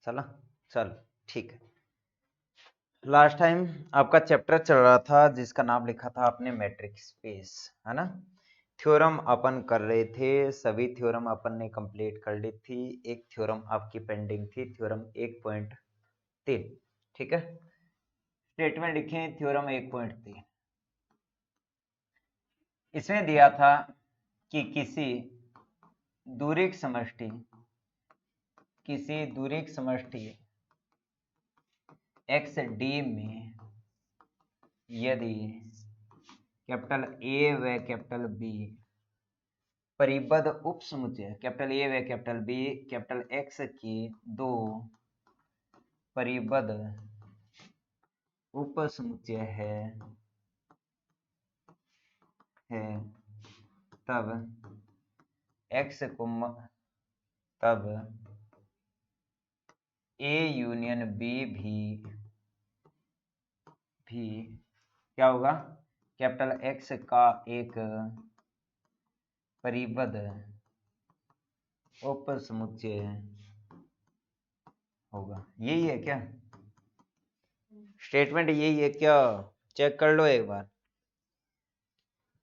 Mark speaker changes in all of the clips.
Speaker 1: चला चल ठीक है। लास्ट टाइम आपका चैप्टर चल रहा था जिसका नाम लिखा था आपने मैट्रिक स्पेस, है ना। थ्योरम अपन कर रहे थे, सभी थ्योरम अपन ने कंप्लीट कर ली थी। एक थ्योरम आपकी पेंडिंग थी, थ्योरम 1.3। ठीक है, स्टेटमेंट लिखें थ्योरम 1.3। इसमें दिया था कि दूरिक समष्टि किसी दूरिक समष्टि एक्स डी में यदि कैपिटल ए व कैपिटल बी परिबद्ध उपसमुच्चय कैपिटल ए व कैपिटल बी कैपिटल एक्स की दो परिबद्ध उपसमुच्चय है तब एक्स तब ए यूनियन बी भी क्या होगा, कैपिटल एक्स का एक परिबद्ध उपसमुच्चय होगा। यही है क्या स्टेटमेंट? यही है क्या? चेक कर लो एक बार।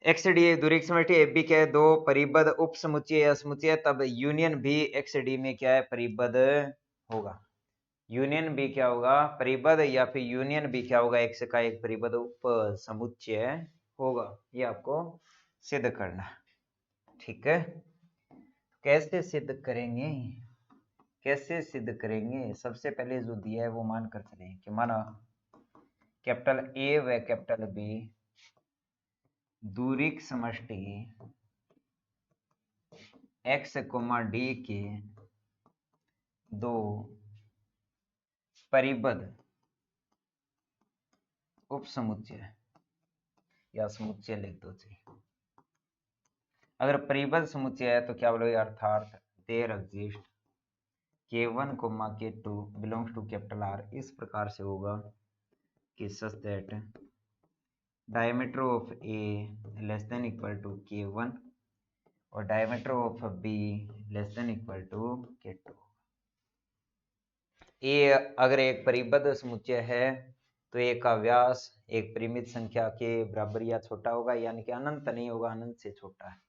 Speaker 1: एक्स डी दूरी समष्टि एफ बी क्या है, दो परिबद्ध उपसमुच्चय या समुच्चय, तब यूनियन भी एक्स डी में क्या है, परिबद्ध होगा। यूनियन भी क्या होगा, परिबद्ध, या फिर यूनियन भी क्या होगा, एक्स का एक परिबद्ध उपसमुच्चय होगा। ये आपको सिद्ध करना है। ठीक है, कैसे सिद्ध करेंगे, कैसे सिद्ध करेंगे? सबसे पहले जो दिया है वो मान कर चले कि माना कैपिटल ए व कैपिटल बी दूरिक समष्टि एक्स कोमा डी के दो परिबद्ध उपसमुच्चय या समुच्चय लिख दो चाहिए। अगर परिबद्ध समुच्चय है तो क्या बोलोगे, अर्थात there exist K1, K2 belongs to capital R। इस प्रकार से होगा कि such that diameter of A less than equal to K1 और diameter of B less than equal to K2। A अगर एक परिबद्ध समुच्चय है तो A का व्यास एक परिमित संख्या के बराबर या छोटा होगा, यानी कि अनंत नहीं होगा, अनंत से छोटा है।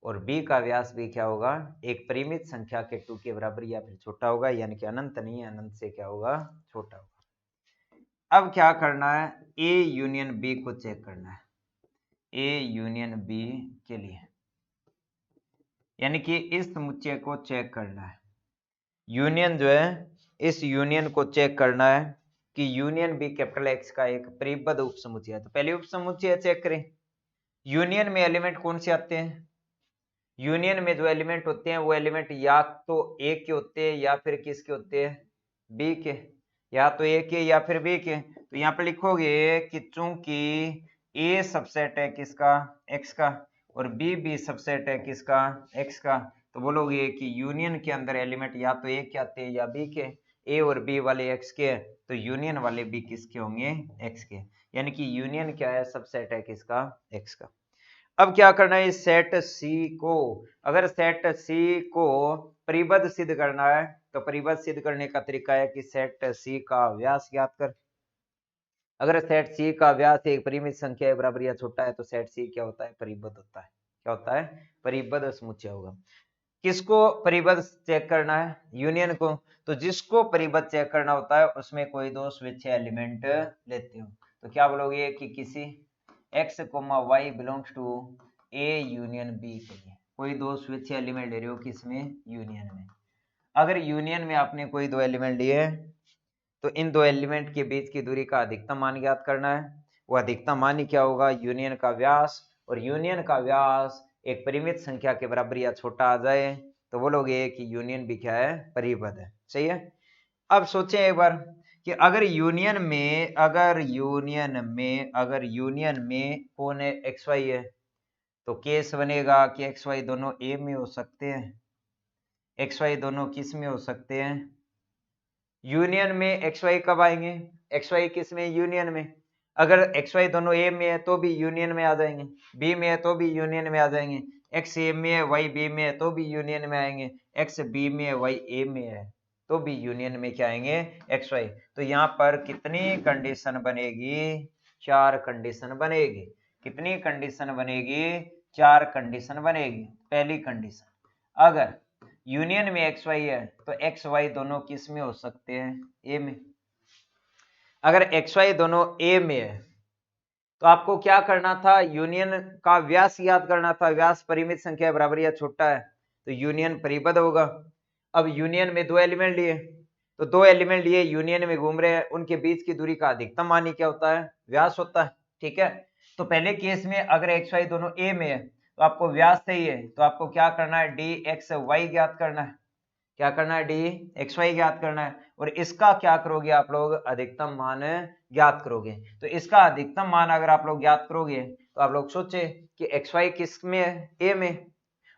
Speaker 1: और B का व्यास भी क्या होगा, एक परिमित संख्या के 2 के बराबर या फिर छोटा होगा, यानी कि अनंत नहीं है, अनंत से क्या होगा, छोटा होगा। अब क्या करना है, A यूनियन B को चेक करना है। A यूनियन B के लिए यानी कि इस समुच्चय को चेक करना है। यूनियन जो है, इस यूनियन को चेक करना है कि यूनियन B कैपिटल X का एक परिबद्ध उपसमुच्चय है। तो पहले उपसमुच्चय चेक करें। यूनियन में एलिमेंट कौन से आते हैं? यूनियन में जो एलिमेंट होते हैं वो एलिमेंट या तो ए के होते हैं या फिर किसके होते हैं, बी के। या तो ए के या फिर बी के। तो यहाँ पे लिखोगे कि चूंकि ए सबसेट है किसका, एक्स का, और बी भी सबसेट है किसका, एक्स का, तो बोलोगे कि यूनियन के अंदर एलिमेंट या तो ए के आते हैं या बी के। ए और बी वाले एक्स के, तो यूनियन वाले बी किसके होंगे, एक्स के। यानी कि यूनियन क्या है, सबसेट है किसका, एक्स का। अब क्या करना है, सेट सी को, अगर सेट सी को परिबद्ध सिद्ध करना है तो परिबद्ध सिद्ध करने का तरीका है कि सेट सी का व्यास ज्ञात कर। अगर सेट सी का व्यास एक परिमित संख्या है बराबर या छोटा है तो सेट सी क्या होता है, परिबद्ध होता है। क्या होता है, परिबद्ध समुच्चय होगा। किसको परिबद्ध चेक करना है, यूनियन को। तो जिसको परिबद्ध चेक करना होता है उसमें कोई दो स्वेच्छा एलिमेंट लेते हो। तो क्या बोलोगे कि किसी x, y belongs to A union B के लिए कोई दो स्वेच्छा एलिमेंट ले रहे हो किसमें, यूनियन में। अगर यूनियन में आपने कोई दो एलिमेंट लिए तो इन दो एलिमेंट के बीच की दूरी का अधिकतम मान ज्ञात करना है। वो अधिकतम मान ही क्या होगा, यूनियन का व्यास, और यूनियन का व्यास एक परिमित संख्या के बराबर या छोटा आ जाए तो बोलोगे कि यूनियन भी क्या है, परिबद्ध है। सही है। अब सोचें एक बार कि अगर यूनियन में कौन है, एक्स वाई है, तो केस बनेगा कि एक्स वाई दोनों ए में हो सकते हैं, एक्स वाई दोनों किस में हो सकते हैं, यूनियन में। एक्स वाई कब आएंगे, एक्स वाई किस में, यूनियन में। अगर एक्स वाई दोनों ए में है तो भी यूनियन में आ जाएंगे, बी में है तो भी यूनियन में आ जाएंगे, एक्स ए में है वाई बी में है तो भी यूनियन में आएंगे, एक्स बी में है वाई ए में है तो भी यूनियन में क्या आएंगे एक्स वाई। तो यहाँ पर कितनी कंडीशन बनेगी, 4 कंडीशन बनेगी। कितनी कंडीशन बनेगी, 4 कंडीशन बनेगी। पहली कंडीशन, अगर यूनियन में एक्स वाई है तो एक्स वाई दोनों किस में हो सकते हैं, ए में। अगर एक्स वाई दोनों ए में है तो आपको क्या करना था, यूनियन का व्यास याद करना था। व्यास परिमित संख्या है, बराबर या छोटा है, तो यूनियन परिबद्ध होगा। अब यूनियन में 2 एलिमेंट लिए, तो 2 एलिमेंट लिए यूनियन में घूम रहे हैं, उनके बीच की दूरी का अधिकतम मान क्या होता है, व्यास होता है। ठीक है, तो पहले केस में अगर एक्स वाई दोनों ए में है तो आपको व्यास चाहिए, तो आपको क्या करना है, डी एक्स वाई ज्ञात करना है। क्या करना है, डी एक्स वाई ज्ञात करना है। और इसका क्या करोगे आप लोग, अधिकतम मान ज्ञात करोगे। तो इसका अधिकतम मान अगर आप लोग ज्ञात करोगे तो आप लोग सोचे कि एक्स वाई किस में है, ए में,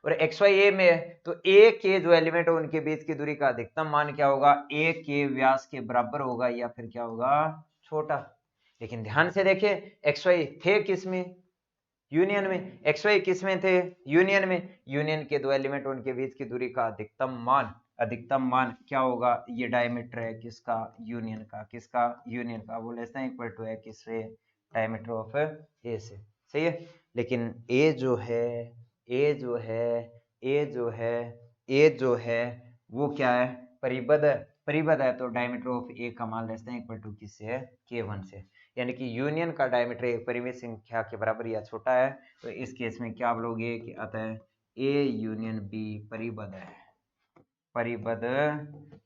Speaker 1: और एक्स वाई ए में है, तो ए के जो एलिमेंट है उनके बीच की दूरी का अधिकतम मान क्या होगा, ए के व्यास के बराबर होगा, या फिर क्या होगा, छोटा। लेकिन ध्यान से देखिए, एक्स वाई थे किस में, यूनियन में। एक्स वाई किस में थे, यूनियन में। यूनियन के 2 एलिमेंट उनके बीच की दूरी का अधिकतम मान क्या होगा, ये डायमीटर है किसका, यूनियन का। किसका, यूनियन का। वो लेस देन इक्वल टू है किससे, डायमीटर ऑफ ए से। सही है। लेकिन ए जो है, ए जो है, ए जो है, ए जो है वो क्या है, परिबद्ध है। परिबद्ध है तो डायमीटर ऑफ ए का मान लेस देन इक्वल टू किससे है, K1 से। यानी कि यूनियन का डायमीटर एक परिमित संख्या के बराबर या छोटा है, तो इस केस में क्या बोलोगे कि अतः ए यूनियन बी परिबद्ध है। परिबद्ध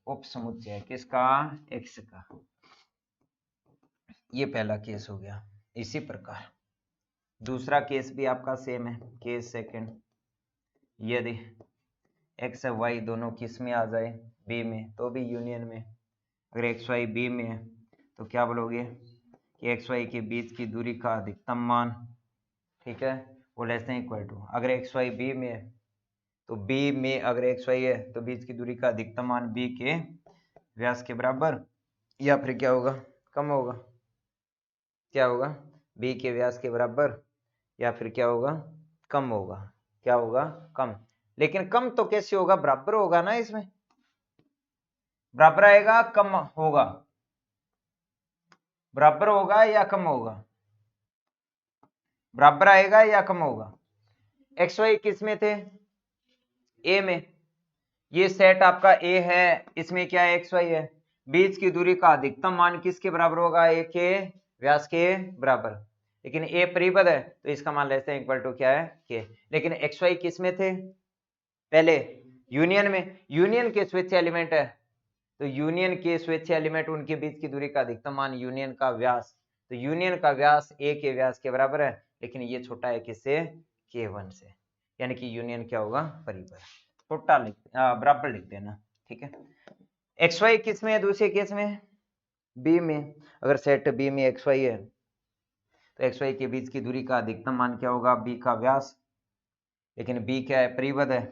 Speaker 1: उपसमुच्चय किसका, एक्स का। ये पहला केस हो गया। इसी प्रकार दूसरा केस भी आपका सेम है। केस सेकंड, यदि एक्स वाई दोनों किस में आ जाए, बी में, तो भी यूनियन में। अगर एक्स वाई बी में है तो क्या बोलोगे कि एक्स वाई के बीच की दूरी का अधिकतम मान, ठीक है, वो लेस देन इक्वल टू, अगर एक्स वाई बी में है तो बी में अगर एक्स वाई है तो बीच की दूरी का अधिकतम मान बी के व्यास के बराबर, या फिर क्या होगा, कम होगा। क्या होगा, बी के व्यास के बराबर, या फिर क्या होगा, कम होगा। क्या होगा, कम। लेकिन कम तो कैसे होगा, बराबर होगा ना, इसमें बराबर आएगा, कम होगा, बराबर होगा या कम होगा, बराबर आएगा या कम होगा। एक्स वाई किस में थे, ए में। ये सेट आपका ए है, इसमें क्या है, एक्स वाई है। बीच की दूरी का अधिकतम मान किसके बराबर होगा, ए के व्यास के बराबर। लेकिन ए परिबद्ध है तो इसका मान लेते हैं इक्वल टू क्या है, के। लेकिन एक्स वाई किस में थे, पहले यूनियन में। यूनियन के स्वेच्छा एलिमेंट है, तो यूनियन के स्वेच्छा एलिमेंट उनके बीच की दूरी का अधिकतम मान यूनियन का व्यास, तो यूनियन का व्यास ए के व्यास के बराबर है, लेकिन ये छोटा है किससे, K1 से। यानी कि यूनियन क्या होगा, परिबद्ध। छोटा बराबर लिख देना, ठीक है। एक्स वाई किस में है, दूसरे केस में बी में। अगर सेट बी में एक्स वाई है तो एक्स वाई के बीच की दूरी का अधिकतम मान क्या होगा, बी का व्यास। लेकिन बी क्या है, परिबद्ध है,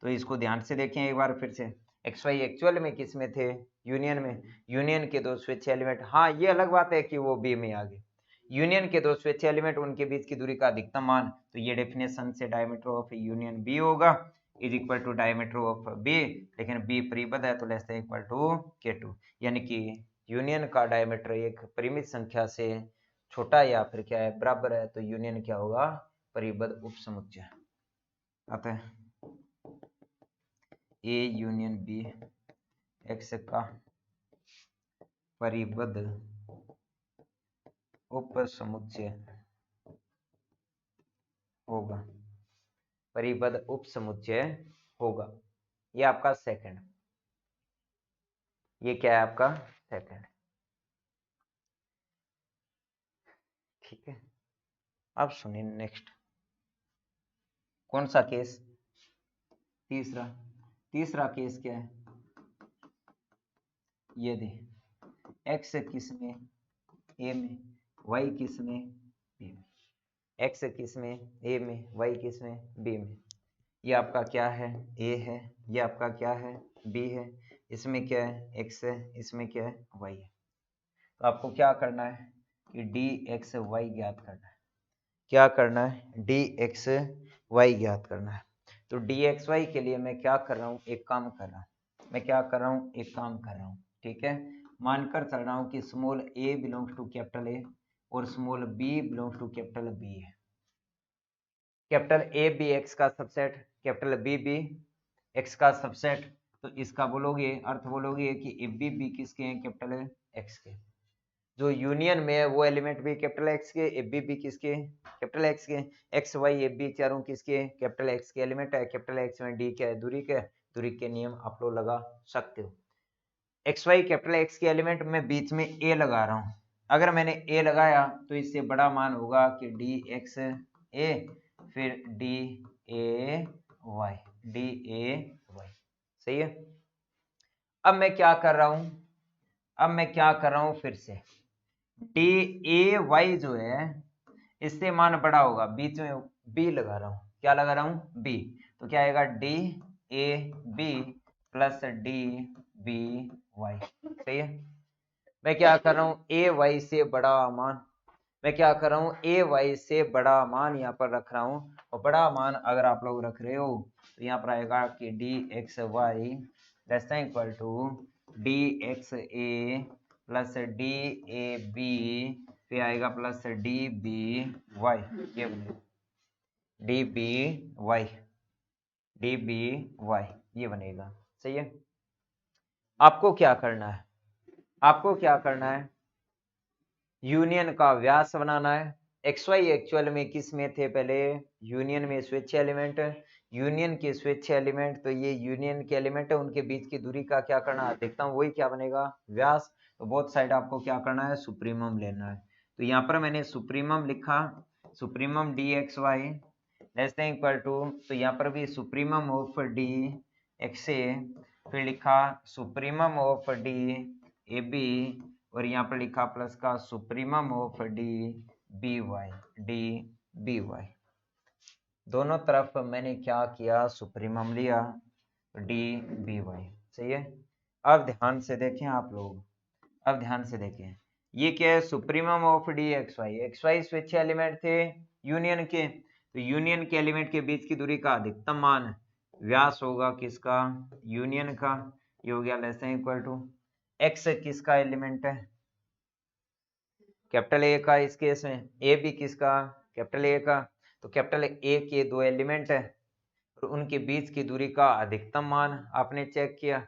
Speaker 1: तो इसको ध्यान से देखें एक बार फिर से। एक्स वाई एक्चुअल में किस में थे, यूनियन में। यूनियन के 2 स्वेच्छा एलिमेंट, हाँ ये अलग बात है कि वो बी में आ गए। यूनियन के 2 स्वेच्छा एलिमेंट उनके बीच की दूरी का अधिकतम मान, तो ये डेफिनेशन से डायमीटर ऑफ यूनियन बी होगा is equal to diameter of b. लेकिन बी परिबद्ध है तो less than equal to K2। यानी कि यूनियन का डायमीटर एक परिमित संख्या से छोटा या फिर क्या है, बराबर है, तो यूनियन क्या होगा, परिबद्ध उपसमुच्चय। अतः ए यूनियन बी एक्स का परिबद्ध उपसमुच्चय होगा। परिबद्ध उपसमुच्चय होगा। ये आपका सेकंड, ये क्या है आपका सेकंड, ठीक है। अब सुनिए नेक्स्ट, कौन सा केस, तीसरा। तीसरा केस क्या है, यदि एक्स किस में, ए में, वाई किस में, बी में। एक्स किस में, ए में, वाई किस में, बी में। ये आपका क्या है, ए है, ये आपका क्या है, बी है। इसमें क्या है, एक्स है, इसमें क्या है, वाई है। तो आपको क्या करना है कि डी एक्स वाई ज्ञात करना है। क्या करना है, डी एक्स वाई ज्ञात करना है। तो डी एक्स वाई के लिए मैं क्या कर रहा हूँ, एक काम कर रहा हूँ, मैं क्या कर रहा हूँ, एक काम कर रहा हूँ, ठीक है। मानकर चल रहा हूँ कि small a belongs to capital A और small b belongs to capital B है। कैपिटल A B x का subset, capital B B x का सबसेट, तो इसका बोलोगे अर्थ बोलोगे कि ए बी बी किसके हैं, कैपिटल x के। जो यूनियन में है वो एलिमेंट भी कैपिटल x के, ए बी बी किसके, कैपिटल x के। एक्स वाई ए बी चारों किसके, कैपिटल x के एलिमेंट है। कैपिटल x में d क्या है, दूरी क्या है, दूरी के नियम आप लोग लगा सकते हो। एक्स वाई कैपिटल x के एलिमेंट में बीच में a लगा रहा हूँ। अगर मैंने a लगाया तो इससे बड़ा मान होगा कि डी एक्स ए फिर d a y, d a y, सही है। अब मैं क्या कर रहा हूं, फिर से डी ए वाई जो है इससे मान बड़ा होगा, बीच में बी लगा रहा हूं, क्या लगा रहा हूं, बी। तो क्या आएगा, d a b plus d b y, सही है। मैं क्या कर रहा हूं, ए वाई से बड़ा मान, मैं क्या कर रहा हूँ, ए वाई से बड़ा मान यहाँ पर रख रहा हूँ। और बड़ा मान अगर आप लोग रख रहे हो तो यहाँ पर आएगा कि d x Y less than equal to D x a plus d a b, फिर आएगा प्लस डी बी वाई, ये बनेगा d b y, d b y, ये बनेगा, सही है। आपको क्या करना है, आपको क्या करना है, यूनियन का व्यास बनाना है। एक्स वाई एक्चुअल में किस में थे, पहले यूनियन में स्वेच्छ एलिमेंट, यूनियन के स्वेच्छ एलिमेंट, तो ये यूनियन के एलिमेंट है, उनके बीच की दूरी का क्या करना है, देखता हूँ वही क्या बनेगा, व्यास। तो बोथ साइड आपको क्या करना है, सुप्रीमम लेना है। तो यहाँ पर मैंने सुप्रीमम लिखा, supremum d x Y less than equal to, तो यहाँ पर भी supremum of D x a, फिर लिखा supremum of d a b, और यहाँ पर लिखा प्लस का supremum of d b y, d b y. दोनों तरफ मैंने क्या किया, सुप्रीमम लिया, डी बी वाई, सही है। अब ध्यान से देखें आप लोग, अब ध्यान से देखें, ये क्या है, supremum of D x Y, X Y स्वेच्छ एलिमेंट थे यूनियन के, तो यूनियन के एलिमेंट के बीच की दूरी का अधिकतम मान व्यास होगा किसका, यूनियन का, ये हो गया less than equal to x किसका एलिमेंट है, कैपिटल ए का, इस केस में ए भी किसका, कैपिटल ए का। तो कैपिटल ए के दो एलिमेंट है और उनके बीच की दूरी का अधिकतम मान आपने चेक किया।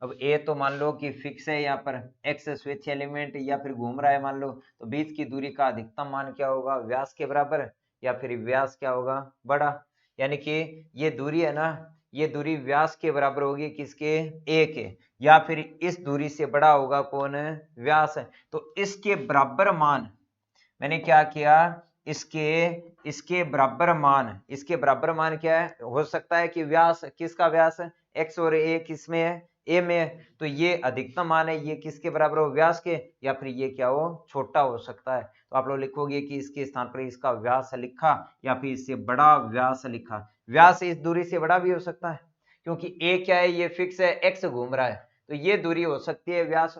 Speaker 1: अब ए तो मान लो कि फिक्स है, यहाँ पर एक्स स्वेच्छ एलिमेंट या फिर घूम रहा है मान लो, तो बीच की दूरी का अधिकतम मान क्या होगा, व्यास के बराबर, या फिर व्यास क्या होगा, बड़ा। यानी कि ये दूरी है ना, ये दूरी व्यास के बराबर होगी किसके, ए के, या फिर इस दूरी से बड़ा होगा कौन, व्यास है। तो इसके बराबर मान मैंने क्या किया, इसके बराबर मान, इसके बराबर मान क्या है, हो सकता है कि व्यास, किसका व्यास है, एक्स और ए किसमें है, ए में है, तो ये अधिकतम मान है, ये किसके बराबर हो, व्यास के, या फिर ये क्या हो, छोटा हो सकता है। तो आप लोग लिखोगे कि इसके स्थान पर इसका व्यास लिखा या फिर इससे बड़ा व्यास लिखा। व्यास इस दूरी से बड़ा भी हो सकता है, क्योंकि ए क्या है, ये फिक्स है, एक्स घूम रहा है, तो ये दूरी हो सकती है व्यास।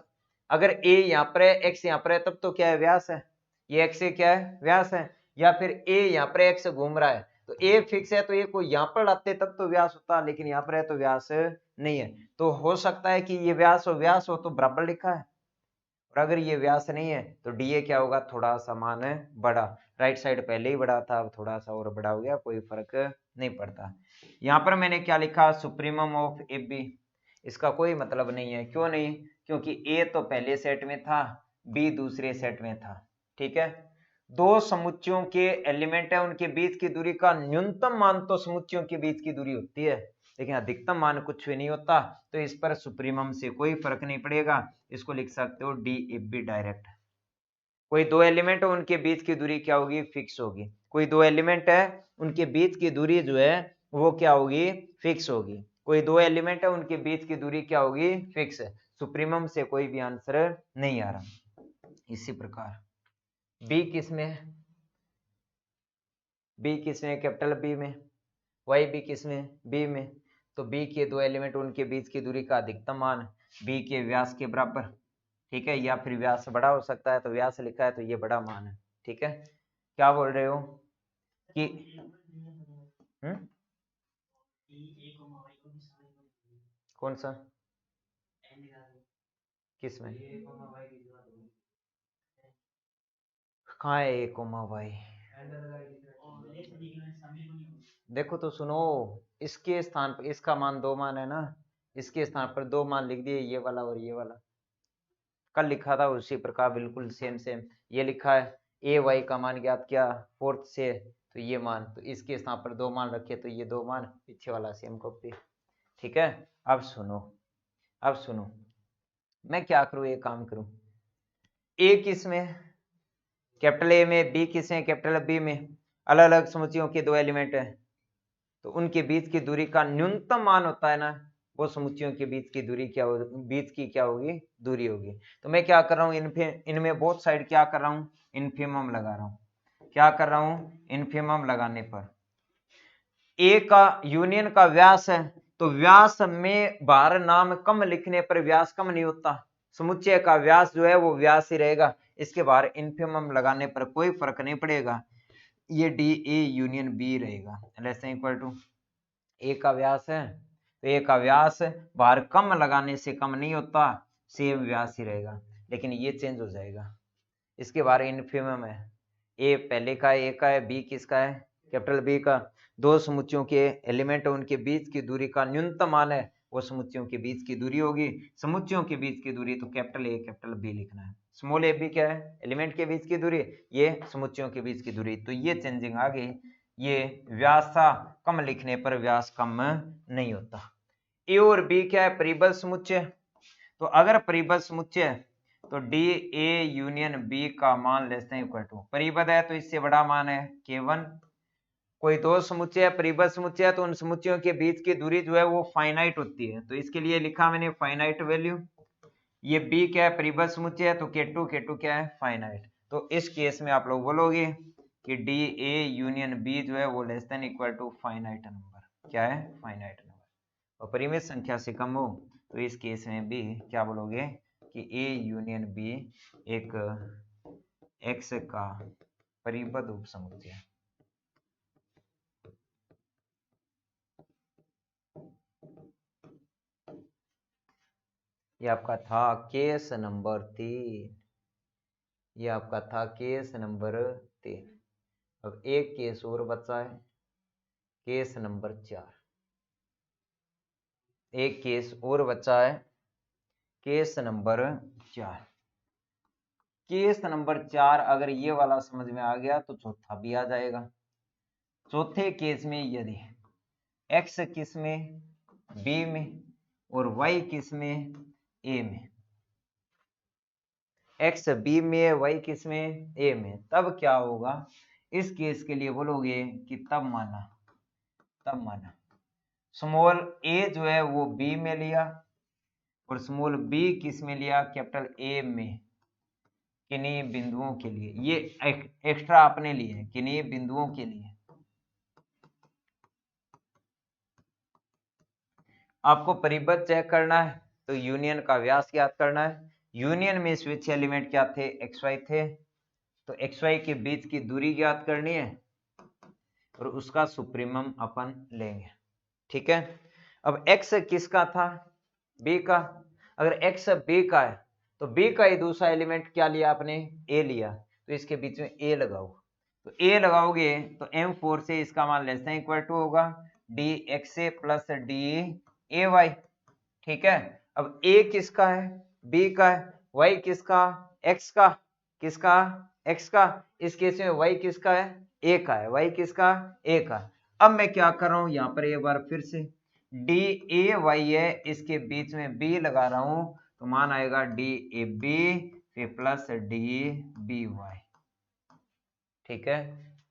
Speaker 1: अगर ए यहाँ पर है, एक्स यहाँ पर है, तब तो क्या है, व्यास है, ये एक्स क्या है, व्यास है। या फिर ए यहाँ पर एक्स घूम रहा है, तो ए फिक्स है, तो ये को यहाँ पर लाते तब तो व्यास होता, लेकिन यहाँ पर है तो व्यास नहीं है। तो हो सकता है कि ये व्यास हो तो बराबर लिखा है, और अगर ये व्यास नहीं है तो डी ए क्या होगा, थोड़ा सा मान बड़ा, राइट साइड पहले ही बड़ा था, अब थोड़ा सा और बड़ा हो गया, कोई फर्क नहीं पड़ता। यहाँ पर मैंने क्या लिखा, सुप्रीमम ऑफ ए बी, इसका कोई मतलब नहीं है, क्यों नहीं, क्योंकि ए तो पहले सेट में था, बी दूसरे सेट में था, ठीक है। दो समुच्चयों के एलिमेंट है, उनके बीच की दूरी का न्यूनतम मान तो समुच्चयों के बीच की दूरी होती है, लेकिन अधिकतम मान कुछ भी नहीं होता, तो इस पर सुप्रीमम से कोई फर्क नहीं पड़ेगा, इसको लिख सकते हो डी ए बी डायरेक्ट। कोई दो एलिमेंट है, उनके बीच की दूरी क्या होगी, फिक्स होगी। कोई दो एलिमेंट है, उनके बीच की दूरी जो है वो क्या होगी, फिक्स होगी। कोई दो एलिमेंट है, उनके बीच की दूरी क्या होगी, फिक्स है। सुप्रीमम से कोई भी आंसर नहीं आ रहा। इसी प्रकार बी किस में है, बी किस में, कैपिटल बी में, वाई भी किस में, बी में। तो बी के दो एलिमेंट, उनके बीच की दूरी का अधिकतम मान बी के व्यास के बराबर, ठीक है, या फिर व्यास बड़ा हो सकता है, तो व्यास लिखा है तो ये बड़ा मान है, ठीक है। क्या बोल रहे हो कि कौन सा, किस में? कहाँ है ए कोमा वाई? देखो तो सुनो, इसके स्थान पर इसका मान 2 मान है ना, इसके स्थान पर 2 मान लिख दिए, ये वाला और ये वाला। कल लिखा था उसी प्रकार बिल्कुल सेम सेम। ये लिखा है ए वाई का मान ज्ञात किया फोर्थ से, तो ये मान, तो इसके स्थान पर 2 मान रखे, तो ये 2 मान, पीछे वाला सेम कॉपी। ठीक है, अब सुनो, अब सुनो, मैं क्या करूं, एक काम करूं, ए किस में, कैपिटल ए में, बी किस में, कैपिटल बी में, अलग अलग समुच्चयों के 2 एलिमेंट है, तो उनके बीच की दूरी का न्यूनतम मान होता है ना, वो समुच्चयों के बीच की दूरी क्या होगी, बीच की क्या होगी, दूरी होगी। तो मैं क्या कर रहा हूँ, इनमें बोथ साइड क्या कर रहा हूँ, इन्फिमम लगा रहा हूँ। क्या कर रहा हूँ, इन्फिमम लगाने पर ए का यूनियन का व्यास है, तो व्यास में बाहर नाम कम लिखने पर व्यास कम नहीं होता, समुच्चय का व्यास जो है वो व्यास ही रहेगा, इसके बाहर इन्फिमम लगाने पर कोई फर्क नहीं पड़ेगा, ये डी ए यूनियन बी रहेगा, लेस देन इक्वल टू ए का व्यास है, तो ए का व्यास बाहर कम लगाने से कम नहीं होता, सेम व्यास ही रहेगा, लेकिन ये चेंज हो जाएगा, इसके बाहर इन्फिमम है, ए पहले का है, ए का है, बी किसका है, कैपिटल बी का, 2 समुच्चयों के एलिमेंट उनके बीच की दूरी का न्यूनतम मान है, वो समुच्चयों के बीच की दूरी होगी, समुच्चयों के बीच की दूरी तो कैपिटल ए कैपिटल बी लिखना है, स्मॉल ए बी क्या है, एलिमेंट के बीच की दूरी, ये समुच्चयों के बीच की दूरी, तो ये चेंजिंग आ गई, ये व्यास था, कम लिखने पर व्यास कम नहीं होता। ए और बी क्या है, परिबद्ध समुच्चय, तो अगर परिबद्ध समुच्चय तो डी ए यूनियन बी का मान लेस देन इक्वल टू, परिबद्ध है तो इससे बड़ा मान है k1, कोई 2 समुच्चय है, परिबद्ध समुच्चय है, तो उन समुच्चयों के बीच की दूरी जो है वो फाइनाइट होती है, तो इसके लिए लिखा मैंने फाइनाइट वैल्यू, ये बी क्या है, परिबद्ध समुच्चय है, तो k2 क्या है, फाइनाइट, तो इस केस में आप लोग बोलोगे कि डी ए यूनियन बी जो है वो less than equal to finite number, क्या है, फाइनाइट नंबर, और परिमित संख्या से कम हो, तो इस केस में भी क्या बोलोगे कि ए यूनियन बी एक एक्स का परिबद्ध उपसमुच्चय है। ये आपका था केस नंबर 3, ये आपका था केस नंबर 3। अब एक केस और बचा है, केस नंबर 4, एक केस और बचा है, केस नंबर 4। केस नंबर 4 अगर ये वाला समझ में आ गया तो चौथा भी आ जाएगा। चौथे केस में यदि x किस में, b में, और y किस में, a में, x b में है, y किस में, a में, तब क्या होगा, इस केस के लिए बोलोगे कि तब माना स्मॉल a जो है वो b में लिया और स्मॉल b किस में लिया, कैपिटल A में, किन्हीं बिंदुओं के लिए, ये एक्स्ट्रा अपने लिए, किन्हीं बिंदुओं के लिए आपको परिबद्ध चेक करना है, तो यूनियन का व्यास ज्ञात करना है, यूनियन में स्विच एलिमेंट क्या थे, xy थे, तो xy के बीच की दूरी ज्ञात करनी है और उसका सुप्रीमम अपन लेंगे, ठीक है। अब x किसका था, b का, अगर x b का है तो b का ही दूसरा एलिमेंट क्या लिया आपने, a लिया, तो इसके बीच में a लगाओ, तो a लगाओगे तो m4 से इसका मान लेस देन इक्वल टू होगा dxa प्लस day, ठीक है। अब a किसका है, b का है, y किसका, x का, किसका, x का, इस केस में y किसका है, a का है, y किसका, a का। अब मैं क्या कर रहा हूं, यहां पर एक बार फिर से डी ए वाई है, इसके बीच में b लगा रहा हूं, तो मान आएगा डी ए बी फिर प्लस डी बी वाई, ठीक है।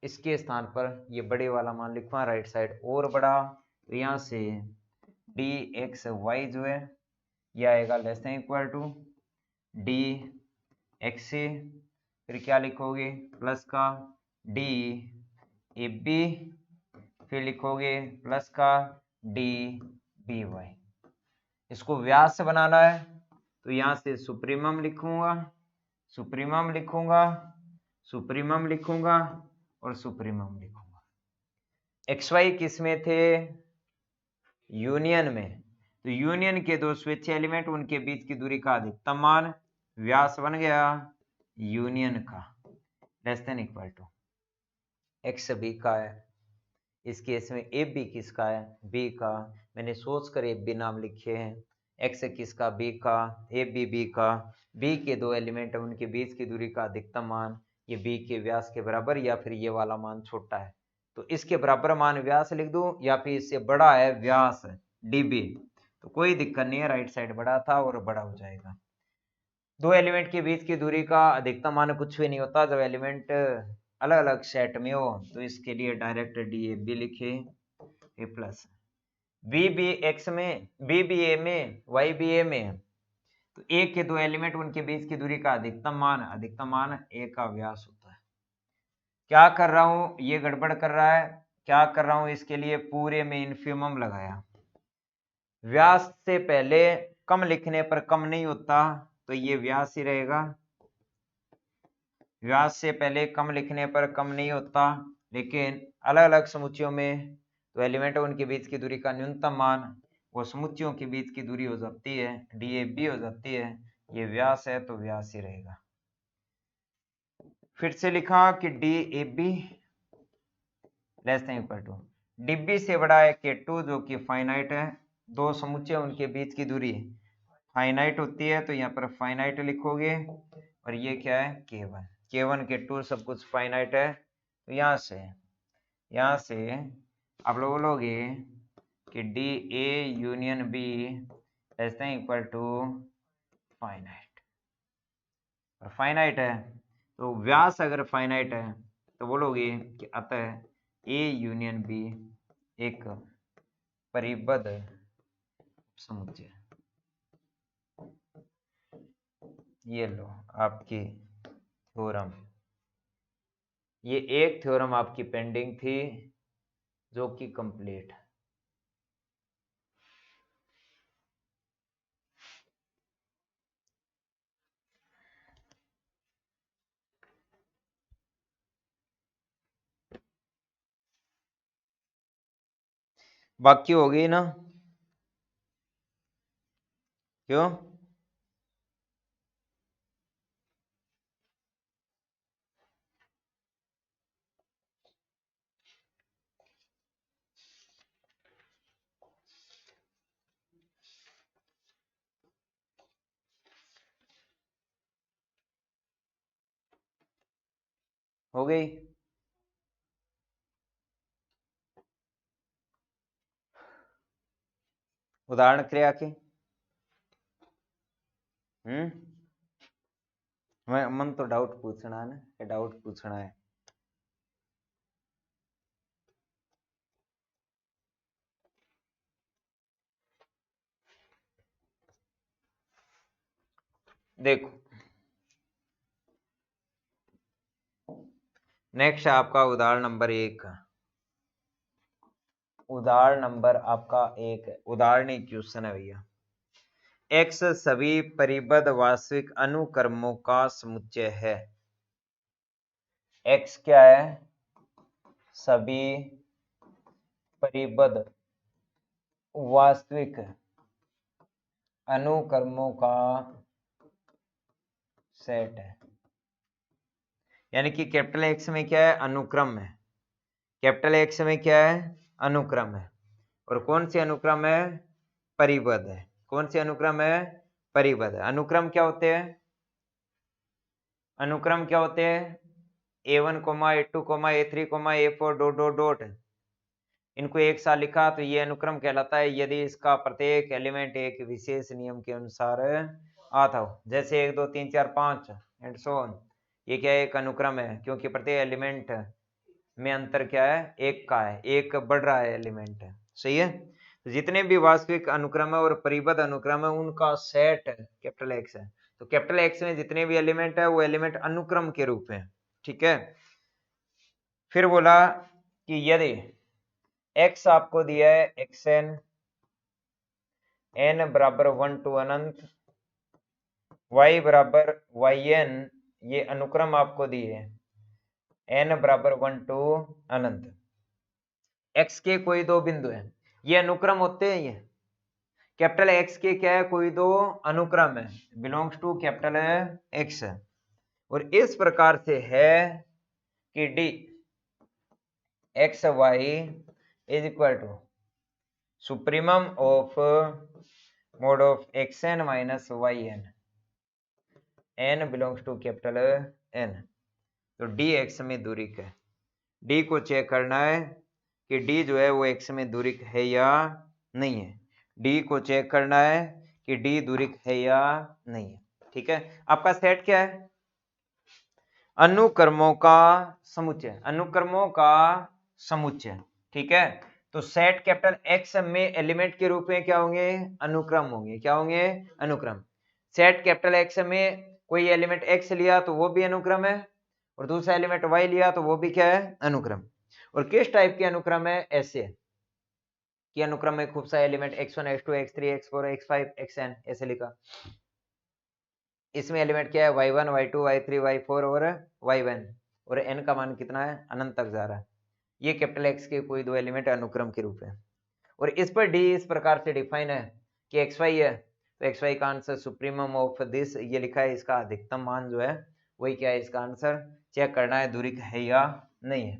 Speaker 1: इसके स्थान पर ये बड़े वाला मान लिखवा राइट साइड और बड़ा, तो यहां से डी एक्स वाई जो है ये आएगा less than equal to D X C, फिर क्या लिखोगे प्लस का डी ए बी, फिर लिखोगे प्लस का डी बी वाई। इसको व्यास से बनाना है तो यहां से सुप्रीमम लिखूंगा, सुप्रीमम लिखूंगा, सुप्रीमम लिखूंगा और सुप्रीमम लिखूंगा। एक्स वाई किस में थे, यूनियन में, तो यूनियन के दो स्वेच्छ एलिमेंट, उनके बीच की दूरी का अधिकतम मान व्यास बन गया यूनियन का less than equal to x b का है। इस केस में ए बी किसका है, बी का। मैंने सोच कर ए बी नाम लिखे हैं। एक्स किसका, बी का। ए बी का। बी के दो एलिमेंट है, उनके बीच की दूरी का अधिकतम मान ये बी के व्यास के बराबर या फिर ये वाला मान छोटा है, तो इसके बराबर मान व्यास लिख दूं या फिर इससे बड़ा है व्यास डीबी, तो कोई दिक्कत नहीं है, राइट साइड बड़ा था और बड़ा हो जाएगा। दो एलिमेंट के बीच की दूरी का अधिकतम मान कुछ भी नहीं होता जब एलिमेंट अलग अलग सेट में हो, तो इसके लिए डायरेक्ट डी ए बी लिखे ए प्लस बी बी एक्स में, बी बी ए में, वाई बी ए में, तो ए के दो एलिमेंट उनके बीच की दूरी का अधिकतम मान ए का व्यास होता है। क्या कर रहा हूं, ये गड़बड़ कर रहा है, क्या कर रहा हूं, इसके लिए पूरे में इन्फिमम लगाया। व्यास से पहले कम लिखने पर कम नहीं होता, तो ये व्यास ही रहेगा। व्यास से पहले कम लिखने पर कम नहीं होता, लेकिन अलग अलग समुच्चयों में तो एलिमेंट उनके बीच की दूरी का न्यूनतम मान वो समुच्चयों के बीच की दूरी हो जाती है, डी ए बी हो जाती है। ये व्यास है तो व्यास ही रहेगा। फिर से लिखा कि d a b less than equal to d b से बड़ा है के टू, जो कि फाइनाइट है। दो समुच्चय उनके बीच की दूरी फाइनाइट होती है, तो यहाँ पर फाइनाइट लिखोगे, और ये क्या है के1, के1 के टू सब कुछ फाइनाइट है। तो यहाँ से आप लोग बोलोगे कि d a union b less than equal to finite, और फाइनाइट है तो व्यास अगर फाइनाइट है तो बोलोगे कि अतः ए यूनियन बी एक परिबद्ध समुच्चय। ये लो आपकी थ्योरम, ये एक थ्योरम आपकी पेंडिंग थी जो कि कंप्लीट है। बाकी हो गई ना, क्यों? हो गई। उदाहरण क्रिया की मैं मन तो डाउट पूछना है ना, डाउट पूछना है। देखो नेक्स्ट आपका उदाहरण नंबर 1, उदाहरण नंबर आपका 1 उदाहरण क्वेश्चन है भैया। एक्स सभी परिबद्ध वास्तविक अनुक्रमों का समुच्चय है। एक्स क्या है, सभी परिबद्ध वास्तविक अनुक्रमों का सेट है। यानी कि कैपिटल एक्स में क्या है, अनुक्रम है। कैपिटल एक्स में क्या है, अनुक्रम है। और कौन सी अनुक्रम है, परिबद्ध है। कौन सी अनुक्रम है, परिबद्ध है। अनुक्रम क्या होते हैं, अनुक्रम क्या होते हैं, A1, A2, A3, A4 dot dot dot, इनको एक साथ लिखा तो ये अनुक्रम कहलाता है यदि इसका प्रत्येक एलिमेंट एक विशेष नियम के अनुसार आता हो। जैसे 1 2 3 4 5 एंड सो ऑन, ये क्या है, एक अनुक्रम है, क्योंकि प्रत्येक एलिमेंट में अंतर क्या है, एक का है, एक बढ़ रहा है एलिमेंट, सही है। तो जितने भी वास्तविक अनुक्रम है और परिबद्ध अनुक्रम है उनका सेट कैपिटल एक्स है। तो कैपिटल एक्स में जितने भी एलिमेंट है वो एलिमेंट अनुक्रम के रूप में, ठीक है। फिर बोला कि यदि x आपको दिया है xn, n बराबर 1 टू अनंत, y बराबर yn, ये अनुक्रम आपको दिए n बराबर 1 टू अनंत। x के कोई दो बिंदु हैं, ये अनुक्रम होते हैं, कैपिटल एक्स के क्या है, कोई दो अनुक्रम है, बिलोंग्स टू कैपिटल एक्स है। और इस प्रकार से है कि d x y is equal to supremum of mod of x n minus y n, n belongs to capital N. तो डी एक्स में दूरी है, डी को चेक करना है कि डी जो है वो एक्स में दूरी है या नहीं है, डी को चेक करना है कि डी दूरी है या नहीं है। ठीक है, आपका सेट क्या है, अनुक्रमों का समुच्चय, अनुक्रमों का समुच्चय। ठीक है, तो सेट कैपिटल एक्स में एलिमेंट के रूप में क्या होंगे, अनुक्रम होंगे, क्या होंगे, अनुक्रम। सेट कैपिटल एक्स में कोई एलिमेंट एक्स लिया तो वो भी अनुक्रम है, और दूसरा एलिमेंट वाई लिया तो वो भी क्या है, अनुक्रम। और किस टाइप के अनुक्रम है, ऐसे कि अनुक्रम में खूब सारे element x1 x2 x3 x4 x5 xn ऐसे लिखा। इसमें एलिमेंट क्या है, y1 y2 y3 y4 और y1, और n का मान कितना है, अनंत तक जा रहा है। ये कैपिटल एक्स के कोई दो एलिमेंट अनुक्रम के रूप है। और इस पर डी इस प्रकार से डिफाइन है कि xy है तो xy का आंसर सुप्रीमम ऑफ दिस, ये लिखा है, इसका अधिकतम मान जो है वही क्या है, इसका आंसर चेक करना है दूरी है या नहीं है।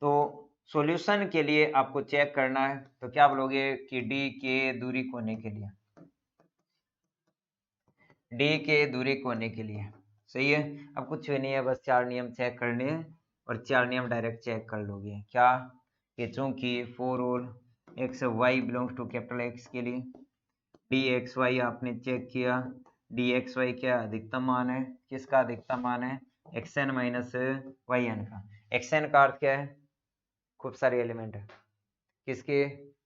Speaker 1: तो सॉल्यूशन के लिए आपको चेक करना है, तो क्या बोलोगे कि डी के दूरी कोने के लिए, डी के दूरी कोने के लिए, सही है। अब कुछ भी नहीं है, बस चार नियम चेक करने हैं, और चार नियम डायरेक्ट चेक कर लोगे। क्या कि चूंकि for all x Y belongs to capital X के लिए डी एक्स वाई आपने चेक किया, डी एक्स वाई क्या अधिकतम मान है, किसका अधिकतम मान है, x n minus y n का। एक्स एन का अर्थ क्या है, खूब सारे एलिमेंट है, किसके,